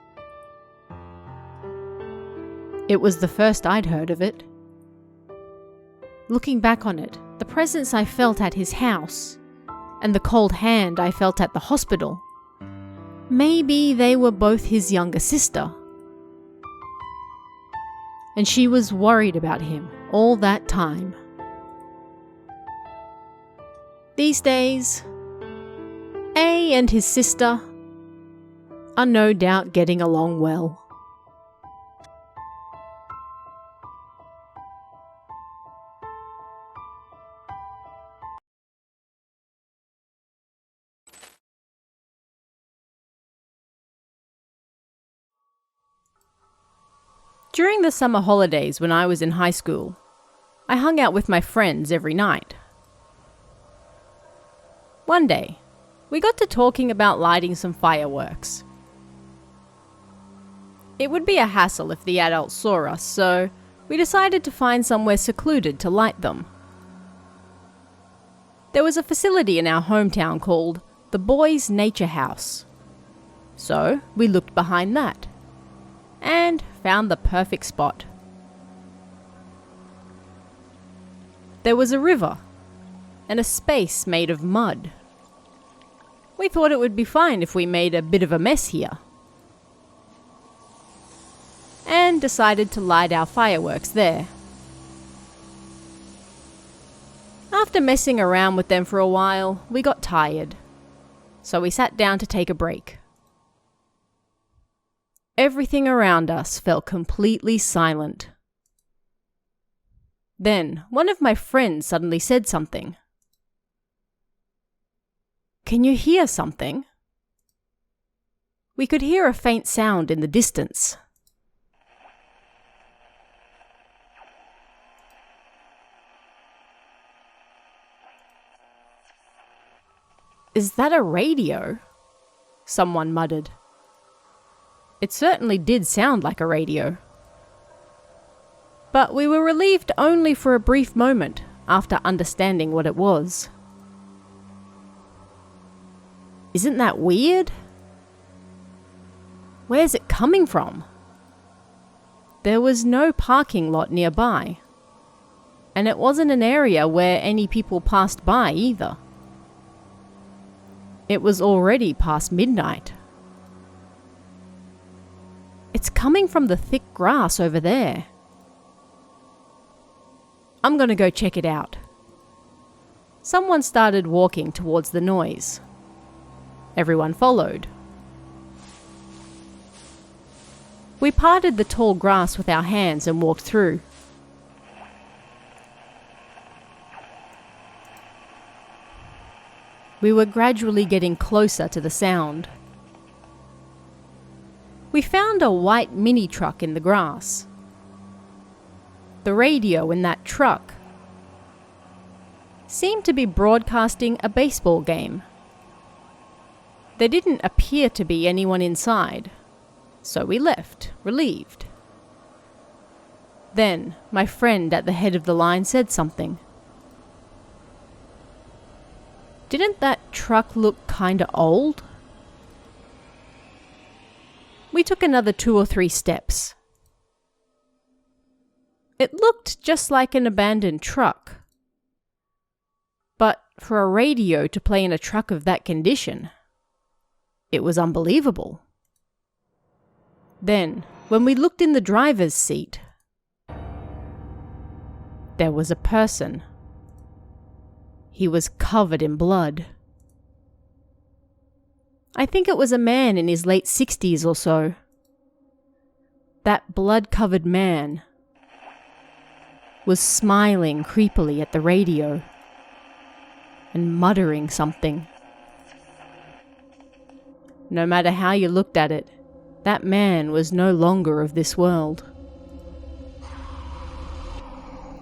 It was the first I'd heard of it. Looking back on it, the presence I felt at his house and the cold hand I felt at the hospital, maybe they were both his younger sister. and she was worried about him all that time. These days, A and his sister are no doubt getting along well. During the summer holidays when I was in high school, I hung out with my friends every night. One day, we got to talking about lighting some fireworks. It would be a hassle if the adults saw us, so we decided to find somewhere secluded to light them. There was a facility in our hometown called the Boys' Nature House. So we looked behind that and found the perfect spot. There was a river and a space made of mud. We thought it would be fine if we made a bit of a mess here, and decided to light our fireworks there. After messing around with them for a while, we got tired, so we sat down to take a break. Everything around us felt completely silent. Then, one of my friends suddenly said something. "Can you hear something?" We could hear a faint sound in the distance. "Is that a radio?" someone muttered. It certainly did sound like a radio. But we were relieved only for a brief moment after understanding what it was. Isn't that weird? Where's it coming from? There was no parking lot nearby, and it wasn't an area where any people passed by either. It was already past midnight. It's coming from the thick grass over there. I'm gonna go check it out. Someone started walking towards the noise. Everyone followed. We parted the tall grass with our hands and walked through. We were gradually getting closer to the sound. We found a white mini truck in the grass. The radio in that truck seemed to be broadcasting a baseball game. There didn't appear to be anyone inside, so we left, relieved. Then, my friend at the head of the line said something. Didn't that truck look kinda old? We took another 2 or 3 steps. It looked just like an abandoned truck. But for a radio to play in a truck of that condition, it was unbelievable. Then, when we looked in the driver's seat, there was a person. He was covered in blood. I think it was a man in his late 60s or so. That blood-covered man was smiling creepily at the radio and muttering something. No matter how you looked at it, that man was no longer of this world.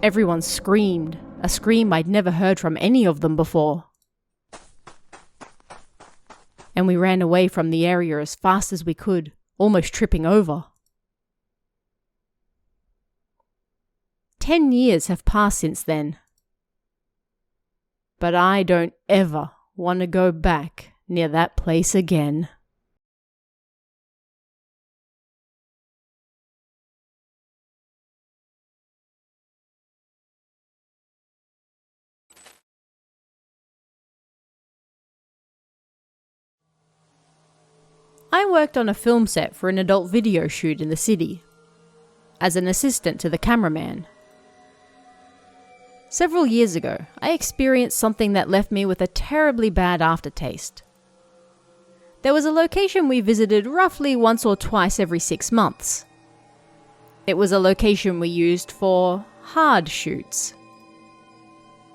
Everyone screamed, a scream I'd never heard from any of them before. And we ran away from the area as fast as we could, almost tripping over. 10 years have passed since then. But I don't ever want to go back near that place again. I worked on a film set for an adult video shoot in the city. as an assistant to the cameraman. Several years ago, I experienced something that left me with a terribly bad aftertaste. There was a location we visited roughly once or twice every 6 months. It was a location we used for hard shoots.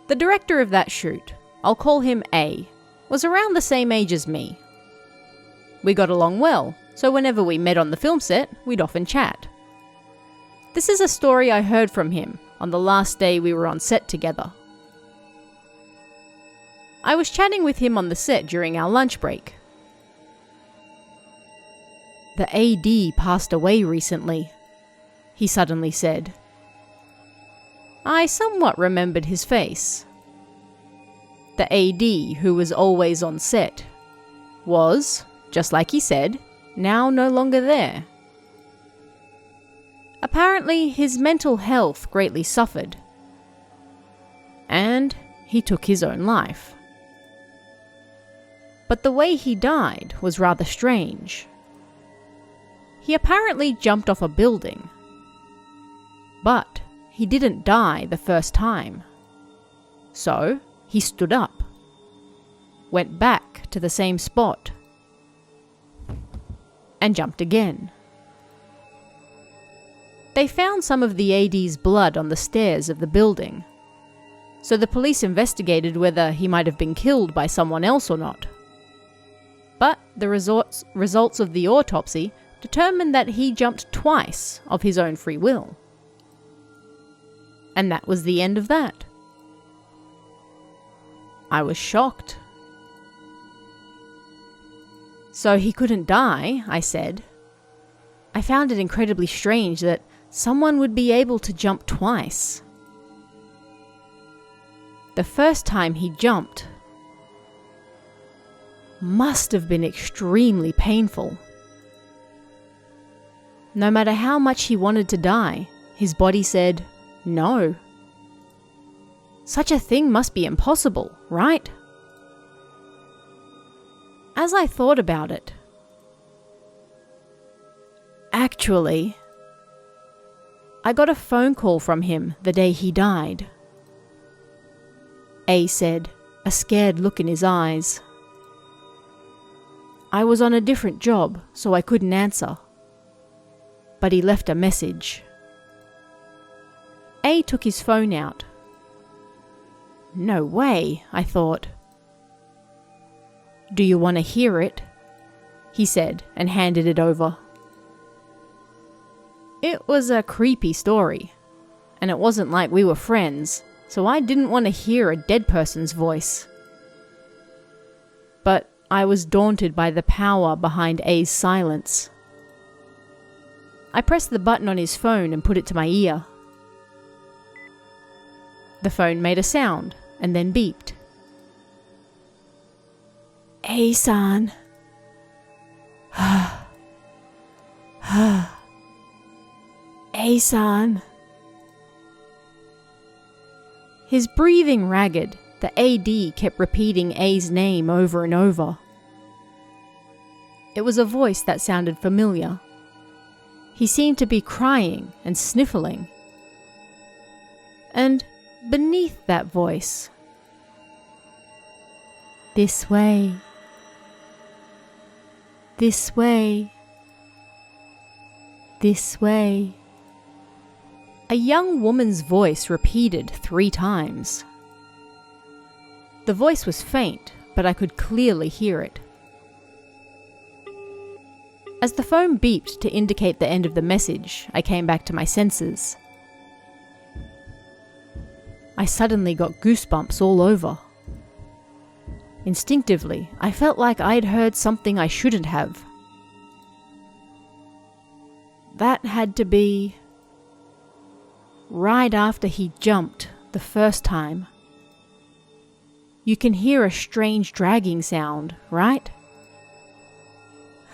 The director of that shoot, I'll call him A, was around the same age as me. We got along well, so whenever we met on the film set, we'd often chat. This is a story I heard from him on the last day we were on set together. I was chatting with him on the set during our lunch break. "The AD passed away recently," he suddenly said. I somewhat remembered his face. The AD, who was always on set, was, just like he said, now no longer there. Apparently, his mental health greatly suffered, and he took his own life. But the way he died was rather strange. He apparently jumped off a building, but he didn't die the first time. So, he stood up, went back to the same spot, and jumped again. They found some of the AD's blood on the stairs of the building, so the police investigated whether he might have been killed by someone else or not. But the results of the autopsy determined that he jumped twice of his own free will. And that was the end of that. I was shocked. "So he couldn't die," I said. I found it incredibly strange that someone would be able to jump twice. The first time he jumped must have been extremely painful. No matter how much he wanted to die, his body said no. Such a thing must be impossible, right? As I thought about it, actually, I got a phone call from him the day he died. A said, a scared look in his eyes. I was on a different job, so I couldn't answer. But he left a message. A took his phone out. No way, I thought. Do you want to hear it? He said and handed it over. It was a creepy story, and it wasn't like we were friends, so I didn't want to hear a dead person's voice. But I was daunted by the power behind A's silence. I pressed the button on his phone and put it to my ear. The phone made a sound and then beeped. A-san. A-san. His breathing ragged, the AD kept repeating A's name over and over. It was a voice that sounded familiar. He seemed to be crying and sniffling. And beneath that voice, this way, this way, this way. A young woman's voice repeated 3 times. The voice was faint, but I could clearly hear it. As the phone beeped to indicate the end of the message, I came back to my senses. I suddenly got goosebumps all over. Instinctively, I felt like I'd heard something I shouldn't have. That had to be right after he jumped the first time. You can hear a strange dragging sound, right?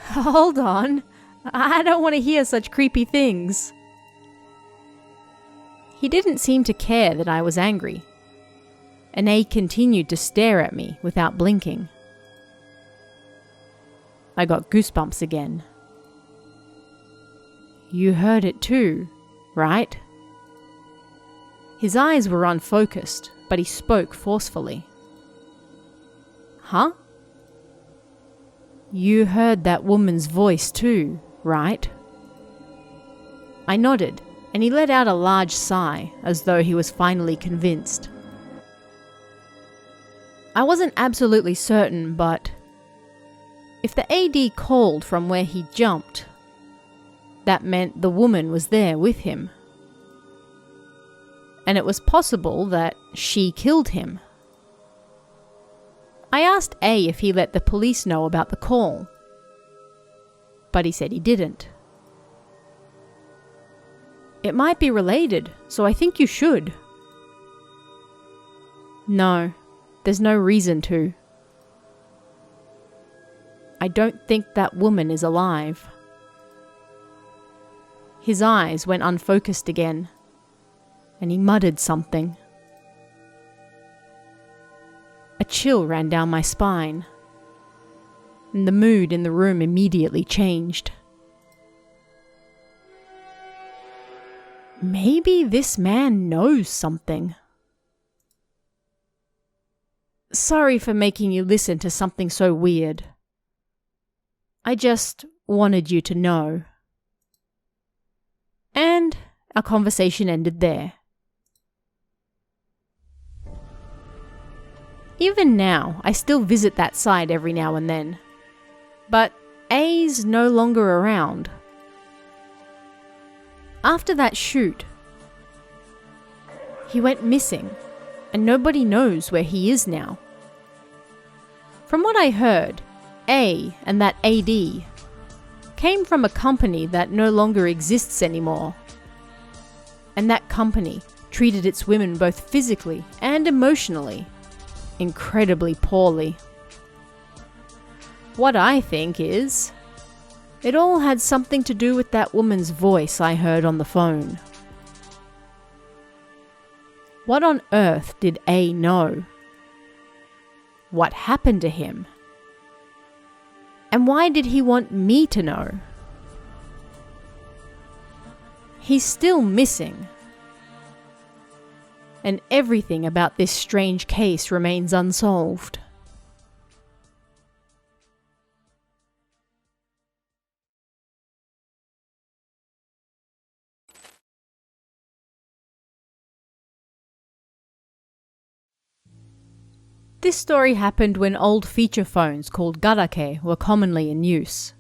Hold on, I don't want to hear such creepy things. He didn't seem to care that I was angry, and A continued to stare at me without blinking. I got goosebumps again. You heard it too, right?" His eyes were unfocused, but he spoke forcefully. "Huh?" "You heard that woman's voice too, right?" I nodded, and he let out a large sigh, as though he was finally convinced. I wasn't absolutely certain, but if the AD called from where he jumped, that meant the woman was there with him. And it was possible that she killed him. I asked A if he let the police know about the call, but he said he didn't. "It might be related, so I think you should." "No, there's no reason to. I don't think that woman is alive." His eyes went unfocused again, and he muttered something. A chill ran down my spine, and the mood in the room immediately changed. Maybe this man knows something. Sorry for making you listen to something so weird. I just wanted you to know. And our conversation ended there. Even now, I still visit that site every now and then. But A's no longer around. After that shoot, he went missing, and nobody knows where he is now. From what I heard, A and that AD came from a company that no longer exists anymore. And that company treated its women both physically and emotionally incredibly poorly. What I think is, it all had something to do with that woman's voice I heard on the phone. What on earth did A know? What happened to him? And why did he want me to know? He's still missing. And everything about this strange case remains unsolved. This story happened when old feature phones called garake were commonly in use.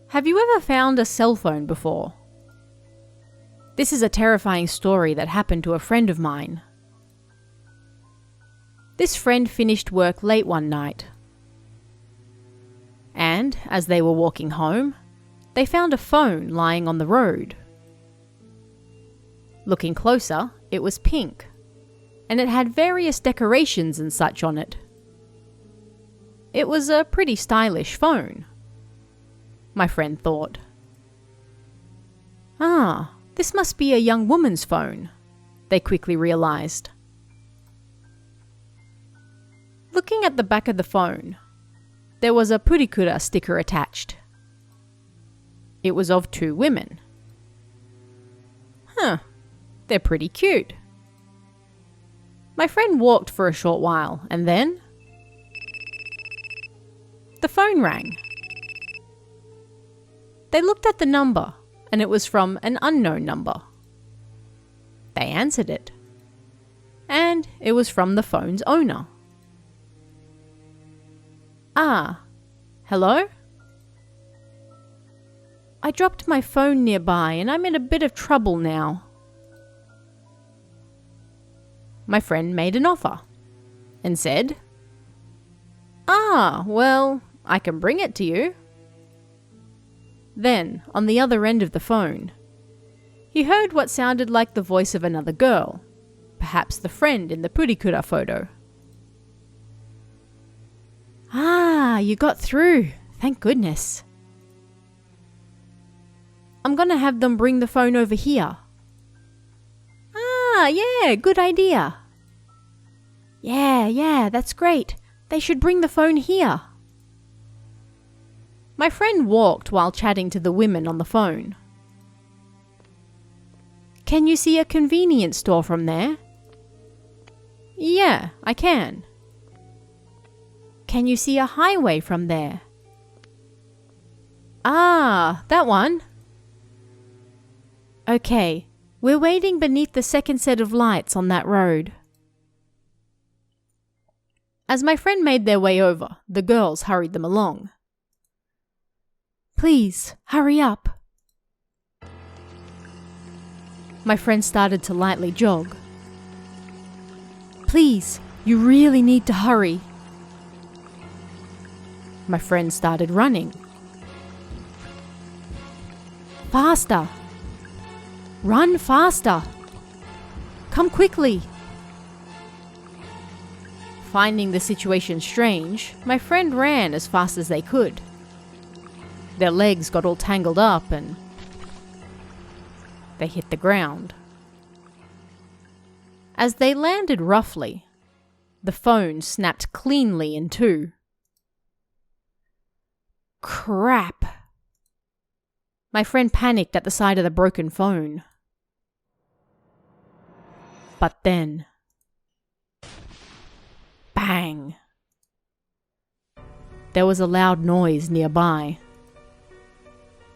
Have you ever found a cell phone before? This is a terrifying story that happened to a friend of mine. This friend finished work late one night. And, as they were walking home, they found a phone lying on the road. Looking closer, it was pink, and it had various decorations and such on it. It was a pretty stylish phone, my friend thought. Ah, this must be a young woman's phone, they quickly realized. Looking at the back of the phone, there was a purikura sticker attached. It was of two women. They're pretty cute. My friend walked for a short while, and then the phone rang. They looked at the number, and it was from an unknown number. They answered it, and it was from the phone's owner. Ah, hello? I dropped my phone nearby, and I'm in a bit of trouble now. My friend made an offer and said, "Ah, well, I can bring it to you." Then, on the other end of the phone, he heard what sounded like the voice of another girl, perhaps the friend in the purikura photo. "Ah, you got through. Thank goodness. I'm gonna have them bring the phone over here." "Ah, yeah, good idea." Yeah, that's great. They should bring the phone here." My friend walked while chatting to the women on the phone. Can you see a convenience store from there? Yeah, I can. Can you see a highway from there? Ah, that one. Okay, we're waiting beneath the second set of lights on that road. As my friend made their way over, the girls hurried them along. Please, hurry up. My friend started to lightly jog. Please, you really need to hurry. My friend started running. Faster! Run faster! Come quickly! Finding the situation strange, my friend ran as fast as they could. Their legs got all tangled up and they hit the ground. As they landed roughly, the phone snapped cleanly in two. Crap! My friend panicked at the sight of the broken phone. But then, bang! There was a loud noise nearby.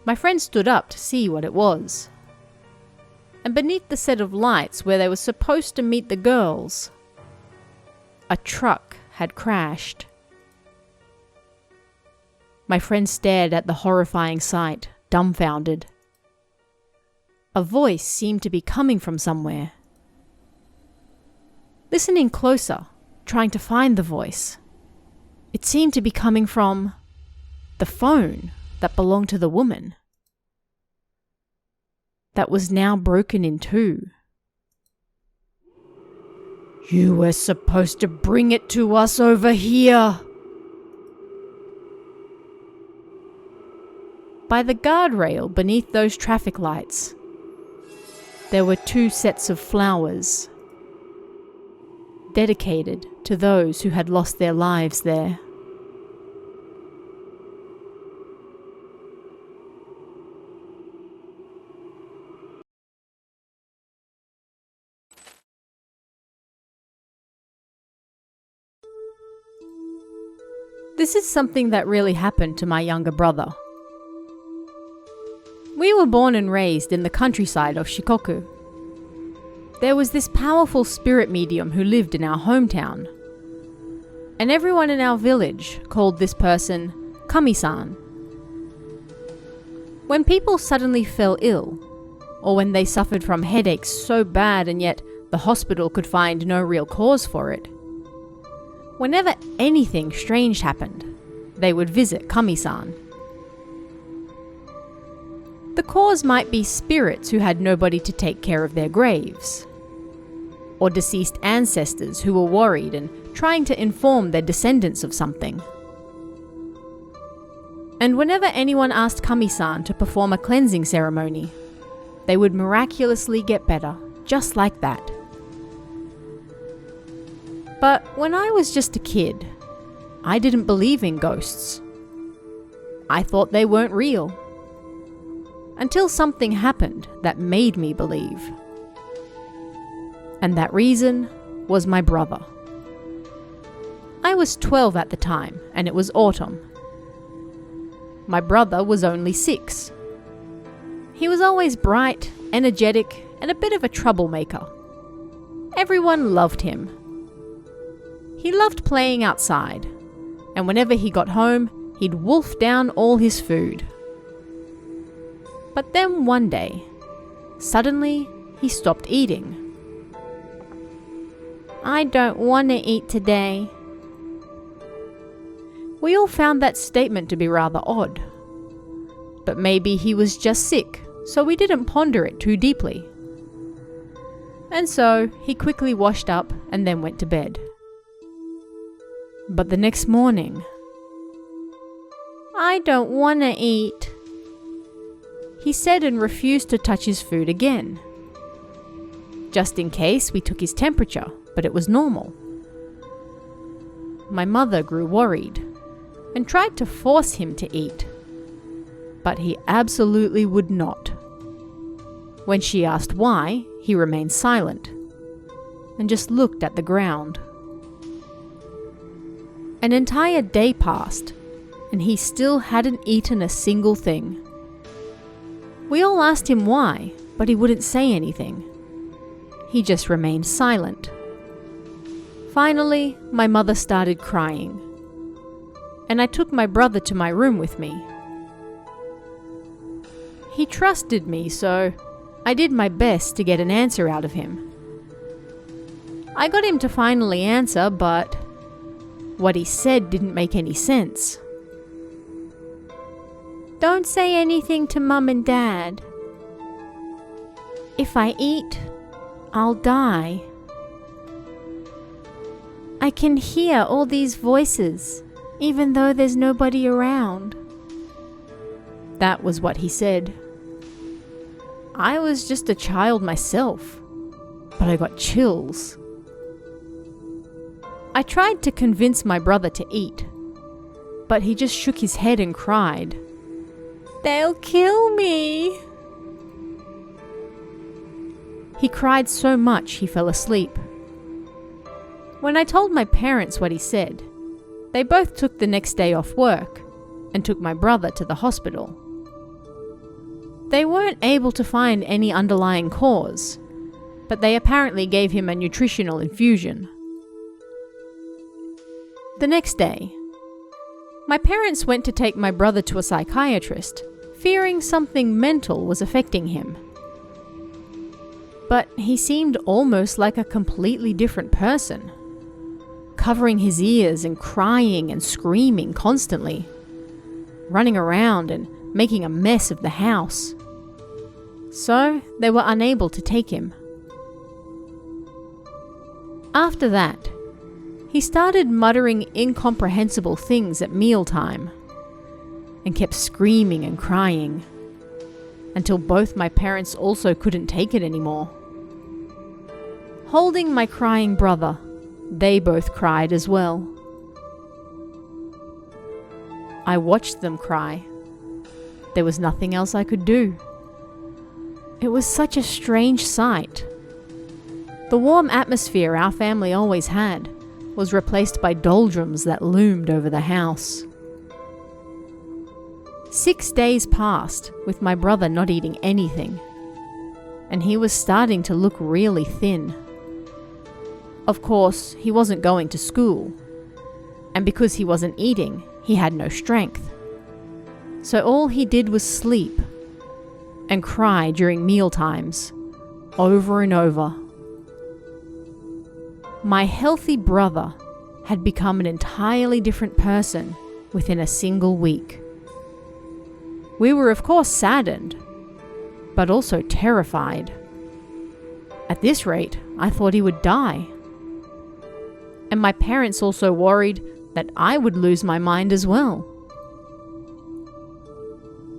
My friend stood up to see what it was. And beneath the set of lights where they were supposed to meet the girls, a truck had crashed. My friend stared at the horrifying sight, dumbfounded. A voice seemed to be coming from somewhere. Listening closer, trying to find the voice, it seemed to be coming from the phone that belonged to the woman. That was now broken in two. You were supposed to bring it to us over here. By the guardrail beneath those traffic lights, there were two sets of flowers, dedicated to those who had lost their lives there. This is something that really happened to my younger brother. We were born and raised in the countryside of Shikoku. There was this powerful spirit medium who lived in our hometown. And everyone in our village called this person Kami-san. When people suddenly fell ill, or when they suffered from headaches so bad and yet the hospital could find no real cause for it, whenever anything strange happened, they would visit Kami-san. The cause might be spirits who had nobody to take care of their graves, or deceased ancestors who were worried and trying to inform their descendants of something. And whenever anyone asked Kami-san to perform a cleansing ceremony, they would miraculously get better, just like that. But when I was just a kid, I didn't believe in ghosts. I thought they weren't real. Until something happened that made me believe. And that reason was my brother. I was 12 at the time, and it was autumn. My brother was only 6. He was always bright, energetic, and a bit of a troublemaker. Everyone loved him. He loved playing outside, and whenever he got home, he'd wolf down all his food. But then one day, suddenly, he stopped eating. I don't want to eat today. We all found that statement to be rather odd. But maybe he was just sick, so we didn't ponder it too deeply. And so, he quickly washed up and then went to bed. But the next morning, I don't want to eat, he said, and refused to touch his food again. Just in case, we took his temperature, but it was normal. My mother grew worried and tried to force him to eat, but he absolutely would not. When she asked why, he remained silent and just looked at the ground. An entire day passed, and he still hadn't eaten a single thing. We all asked him why, but he wouldn't say anything. He just remained silent. Finally, my mother started crying, and I took my brother to my room with me. He trusted me, so I did my best to get an answer out of him. I got him to finally answer, but what he said didn't make any sense. "Don't say anything to Mum and Dad. If I eat, I'll die. I can hear all these voices, even though there's nobody around." That was what he said. I was just a child myself, but I got chills. I tried to convince my brother to eat, but he just shook his head and cried, "They'll kill me." He cried so much he fell asleep. When I told my parents what he said, they both took the next day off work and took my brother to the hospital. They weren't able to find any underlying cause, but they apparently gave him a nutritional infusion. The next day, my parents went to take my brother to a psychiatrist, fearing something mental was affecting him. But he seemed almost like a completely different person, covering his ears and crying and screaming constantly, running around and making a mess of the house. So they were unable to take him. After that, he started muttering incomprehensible things at mealtime and kept screaming and crying until both my parents also couldn't take it anymore. Holding my crying brother, they both cried as well. I watched them cry. There was nothing else I could do. It was such a strange sight. The warm atmosphere our family always had was replaced by doldrums that loomed over the house. 6 days passed with my brother not eating anything, and he was starting to look really thin. Of course, he wasn't going to school, and because he wasn't eating, he had no strength. So all he did was sleep and cry during meal times, over and over. My healthy brother had become an entirely different person within a single week. We were of course saddened, but also terrified. At this rate, I thought he would die. And my parents also worried that I would lose my mind as well.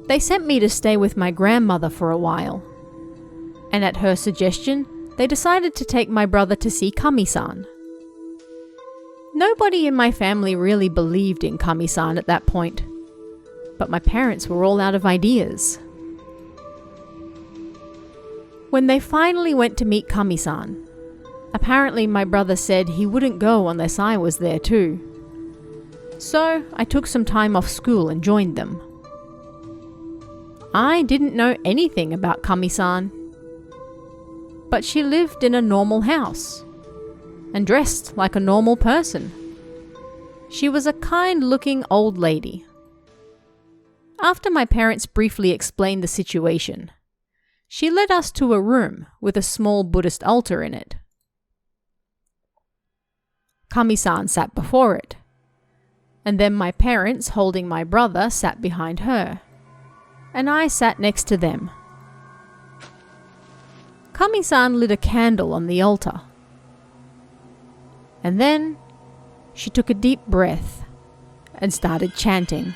They sent me to stay with my grandmother for a while, and at her suggestion, they decided to take my brother to see Kami-san. Nobody in my family really believed in Kami-san at that point, but my parents were all out of ideas. When they finally went to meet Kami-san, apparently my brother said he wouldn't go unless I was there too. So I took some time off school and joined them. I didn't know anything about Kami-san, but she lived in a normal house and dressed like a normal person. She was a kind-looking old lady. After my parents briefly explained the situation, she led us to a room with a small Buddhist altar in it. Kami-san sat before it, and then my parents, holding my brother, sat behind her, and I sat next to them. Kami-san lit a candle on the altar, and then she took a deep breath and started chanting.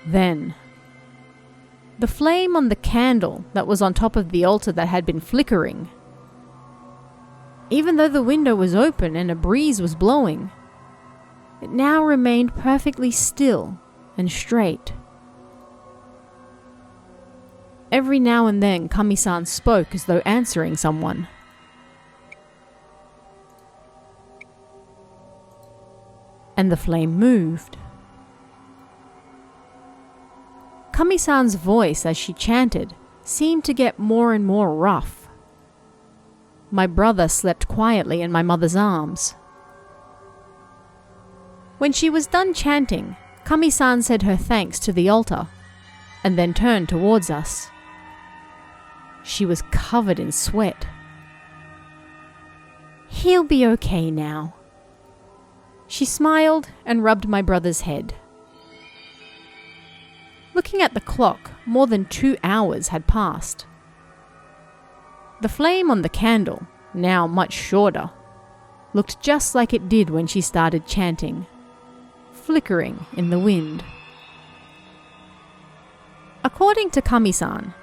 Then, the flame on the candle that was on top of the altar that had been flickering, even though the window was open and a breeze was blowing, it now remained perfectly still and straight. Every now and then, Kami-san spoke as though answering someone. And the flame moved. Kami-san's voice as she chanted seemed to get more and more rough. My brother slept quietly in my mother's arms. When she was done chanting, Kami-san said her thanks to the altar, and then turned towards us. She was covered in sweat. "He'll be okay now." She smiled and rubbed my brother's head. Looking at the clock, more than 2 hours had passed. The flame on the candle, now much shorter, looked just like it did when she started chanting, flickering in the wind. According to Kami-san,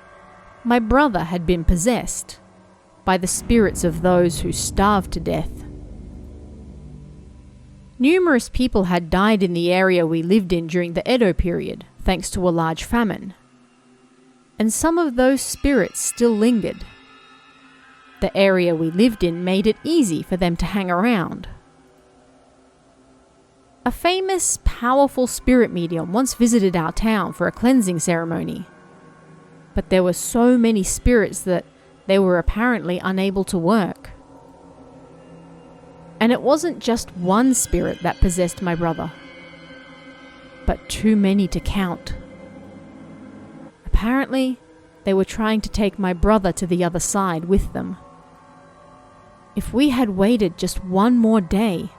my brother had been possessed by the spirits of those who starved to death. Numerous people had died in the area we lived in during the Edo period, thanks to a large famine. And some of those spirits still lingered. The area we lived in made it easy for them to hang around. A famous, powerful spirit medium once visited our town for a cleansing ceremony. But there were so many spirits that they were apparently unable to work. And it wasn't just one spirit that possessed my brother, but too many to count. Apparently, they were trying to take my brother to the other side with them. If we had waited just one more day,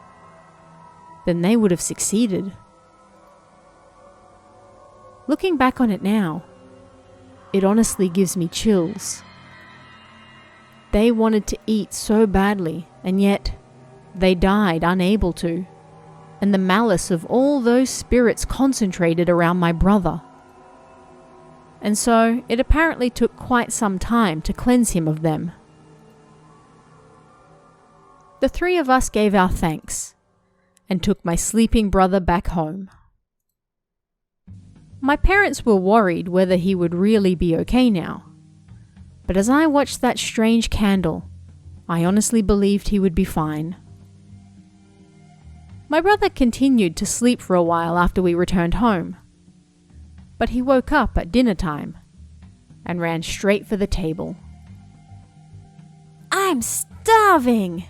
then they would have succeeded. Looking back on it now, it honestly gives me chills. They wanted to eat so badly, and yet they died unable to, and the malice of all those spirits concentrated around my brother. And so it apparently took quite some time to cleanse him of them. The 3 of us gave our thanks and took my sleeping brother back home. My parents were worried whether he would really be okay now, but as I watched that strange candle, I honestly believed he would be fine. My brother continued to sleep for a while after we returned home, but he woke up at dinner time and ran straight for the table. "I'm starving!"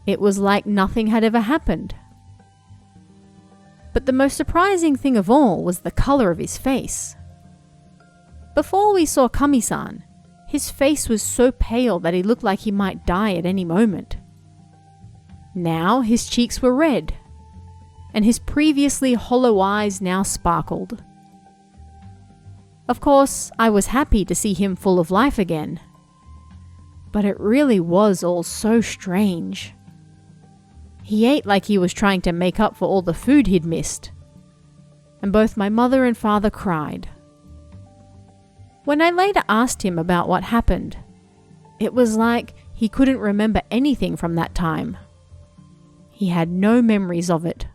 It was like nothing had ever happened. But the most surprising thing of all was the color of his face. Before we saw Kami-san, his face was so pale that he looked like he might die at any moment. Now his cheeks were red, and his previously hollow eyes now sparkled. Of course, I was happy to see him full of life again. But it really was all so strange. He ate like he was trying to make up for all the food he'd missed, and both my mother and father cried. When I later asked him about what happened, it was like he couldn't remember anything from that time. He had no memories of it.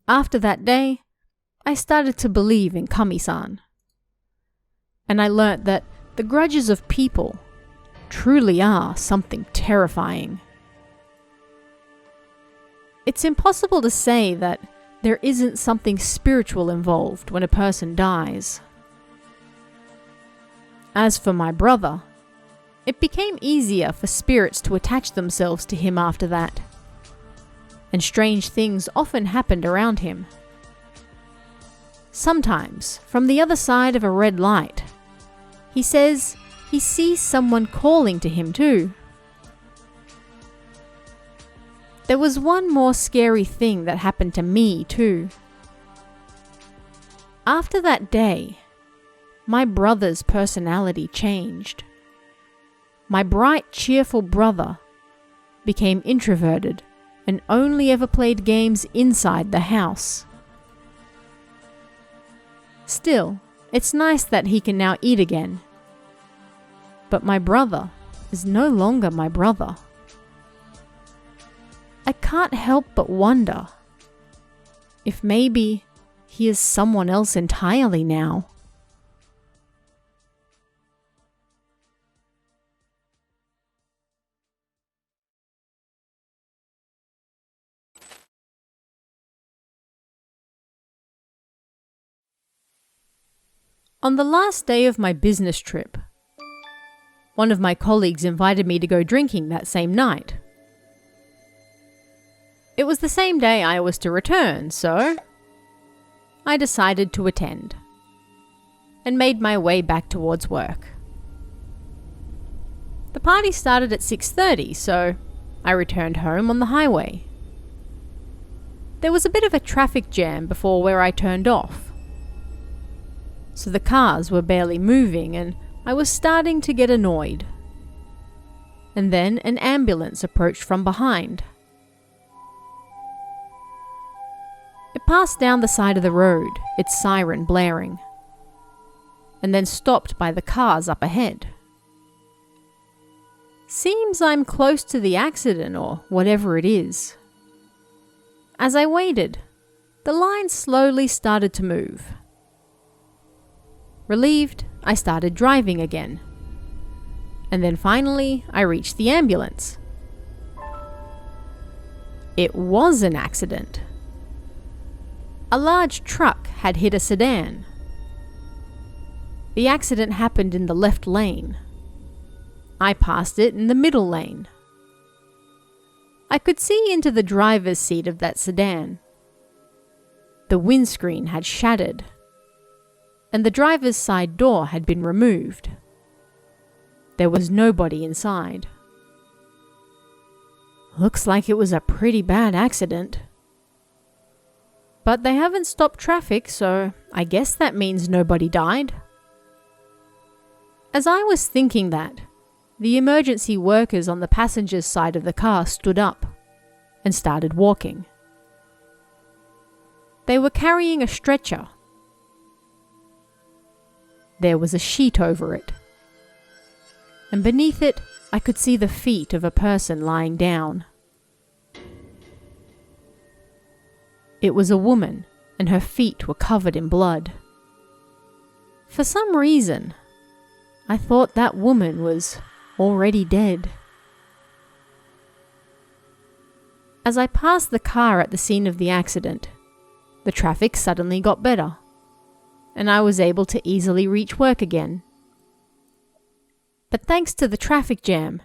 After that day, I started to believe in Kami-san. And I learnt that the grudges of people truly are something terrifying. It's impossible to say that there isn't something spiritual involved when a person dies. As for my brother, it became easier for spirits to attach themselves to him after that, and strange things often happened around him. Sometimes, from the other side of a red light, he says he sees someone calling to him too. There was one more scary thing that happened to me too. After that day, my brother's personality changed. My bright, cheerful brother became introverted and only ever played games inside the house. Still, it's nice that he can now eat again. But my brother is no longer my brother. I can't help but wonder if maybe he is someone else entirely now. On the last day of my business trip, one of my colleagues invited me to go drinking that same night. It was the same day I was to return, so I decided to attend and made my way back towards work. The party started at 6:30, so I returned home on the highway. There was a bit of a traffic jam before where I turned off, so the cars were barely moving and I was starting to get annoyed. And then an ambulance approached from behind. It passed down the side of the road, its siren blaring, and then stopped by the cars up ahead. Seems I'm close to the accident or whatever it is. As I waited, the line slowly started to move. Relieved, I started driving again. And then finally, I reached the ambulance. It was an accident. A large truck had hit a sedan. The accident happened in the left lane. I passed it in the middle lane. I could see into the driver's seat of that sedan. The windscreen had shattered, and the driver's side door had been removed. There was nobody inside. Looks like it was a pretty bad accident. But they haven't stopped traffic, so I guess that means nobody died. As I was thinking that, the emergency workers on the passenger's side of the car stood up and started walking. They were carrying a stretcher. There was a sheet over it, and beneath it I could see the feet of a person lying down. It was a woman, and her feet were covered in blood. For some reason, I thought that woman was already dead. As I passed the car at the scene of the accident, the traffic suddenly got better, and I was able to easily reach work again. But thanks to the traffic jam,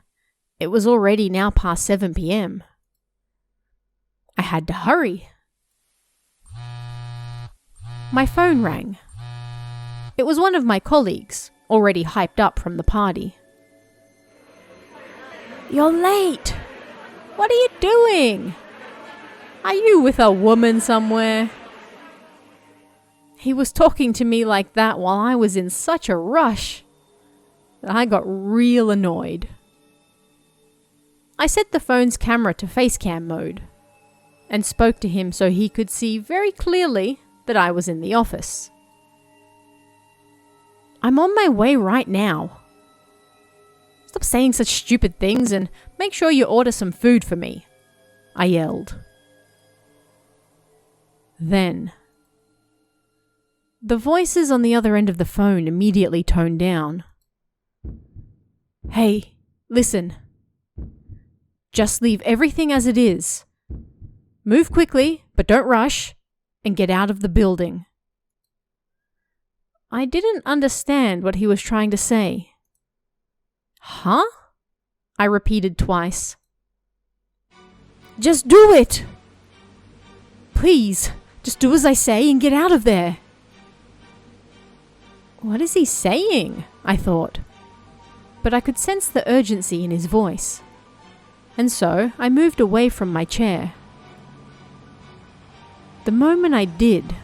it was already now past 7 p.m. I had to hurry. My phone rang. It was one of my colleagues, already hyped up from the party. "You're late! What are you doing? Are you with a woman somewhere?" He was talking to me like that while I was in such a rush that I got real annoyed. I set the phone's camera to Facecam mode and spoke to him so he could see very clearly that I was in the office. "I'm on my way right now. Stop saying such stupid things and make sure you order some food for me," I yelled. Then, the voices on the other end of the phone immediately toned down. "Hey, listen. Just leave everything as it is. Move quickly, but don't rush, and get out of the building." I didn't understand what he was trying to say. "Huh?" I repeated twice. "Just do it! Please, just do as I say and get out of there." What is he saying? I thought. But I could sense the urgency in his voice. And so I moved away from my chair. The moment I did,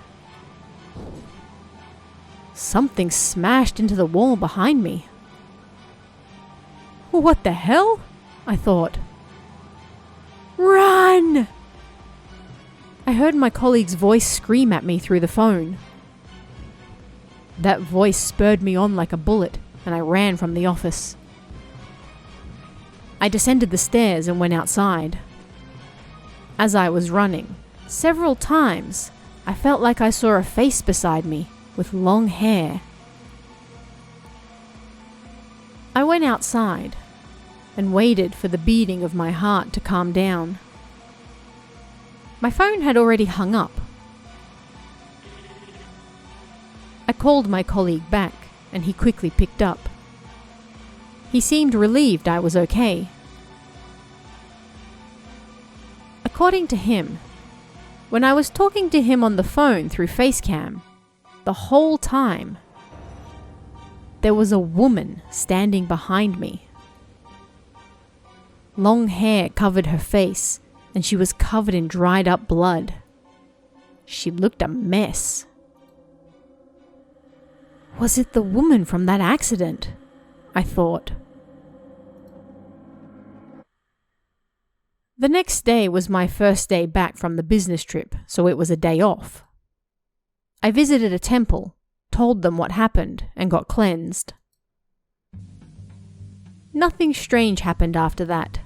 something smashed into the wall behind me. "What the hell?" I thought. "Run!" I heard my colleague's voice scream at me through the phone. That voice spurred me on like a bullet, and I ran from the office. I descended the stairs and went outside. As I was running, several times, I felt like I saw a face beside me with long hair. I went outside and waited for the beating of my heart to calm down. My phone had already hung up. I called my colleague back and he quickly picked up. He seemed relieved I was okay. According to him, when I was talking to him on the phone through Facecam, the whole time, there was a woman standing behind me. Long hair covered her face, and she was covered in dried up blood. She looked a mess. Was it the woman from that accident? I thought. The next day was my first day back from the business trip, so it was a day off. I visited a temple, told them what happened, and got cleansed. Nothing strange happened after that.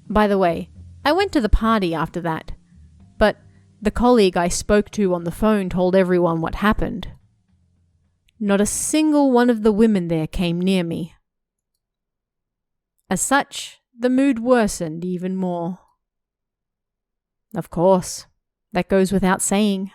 By the way, I went to the party after that, but the colleague I spoke to on the phone told everyone what happened. Not a single one of the women there came near me. As such, the mood worsened even more. Of course, that goes without saying.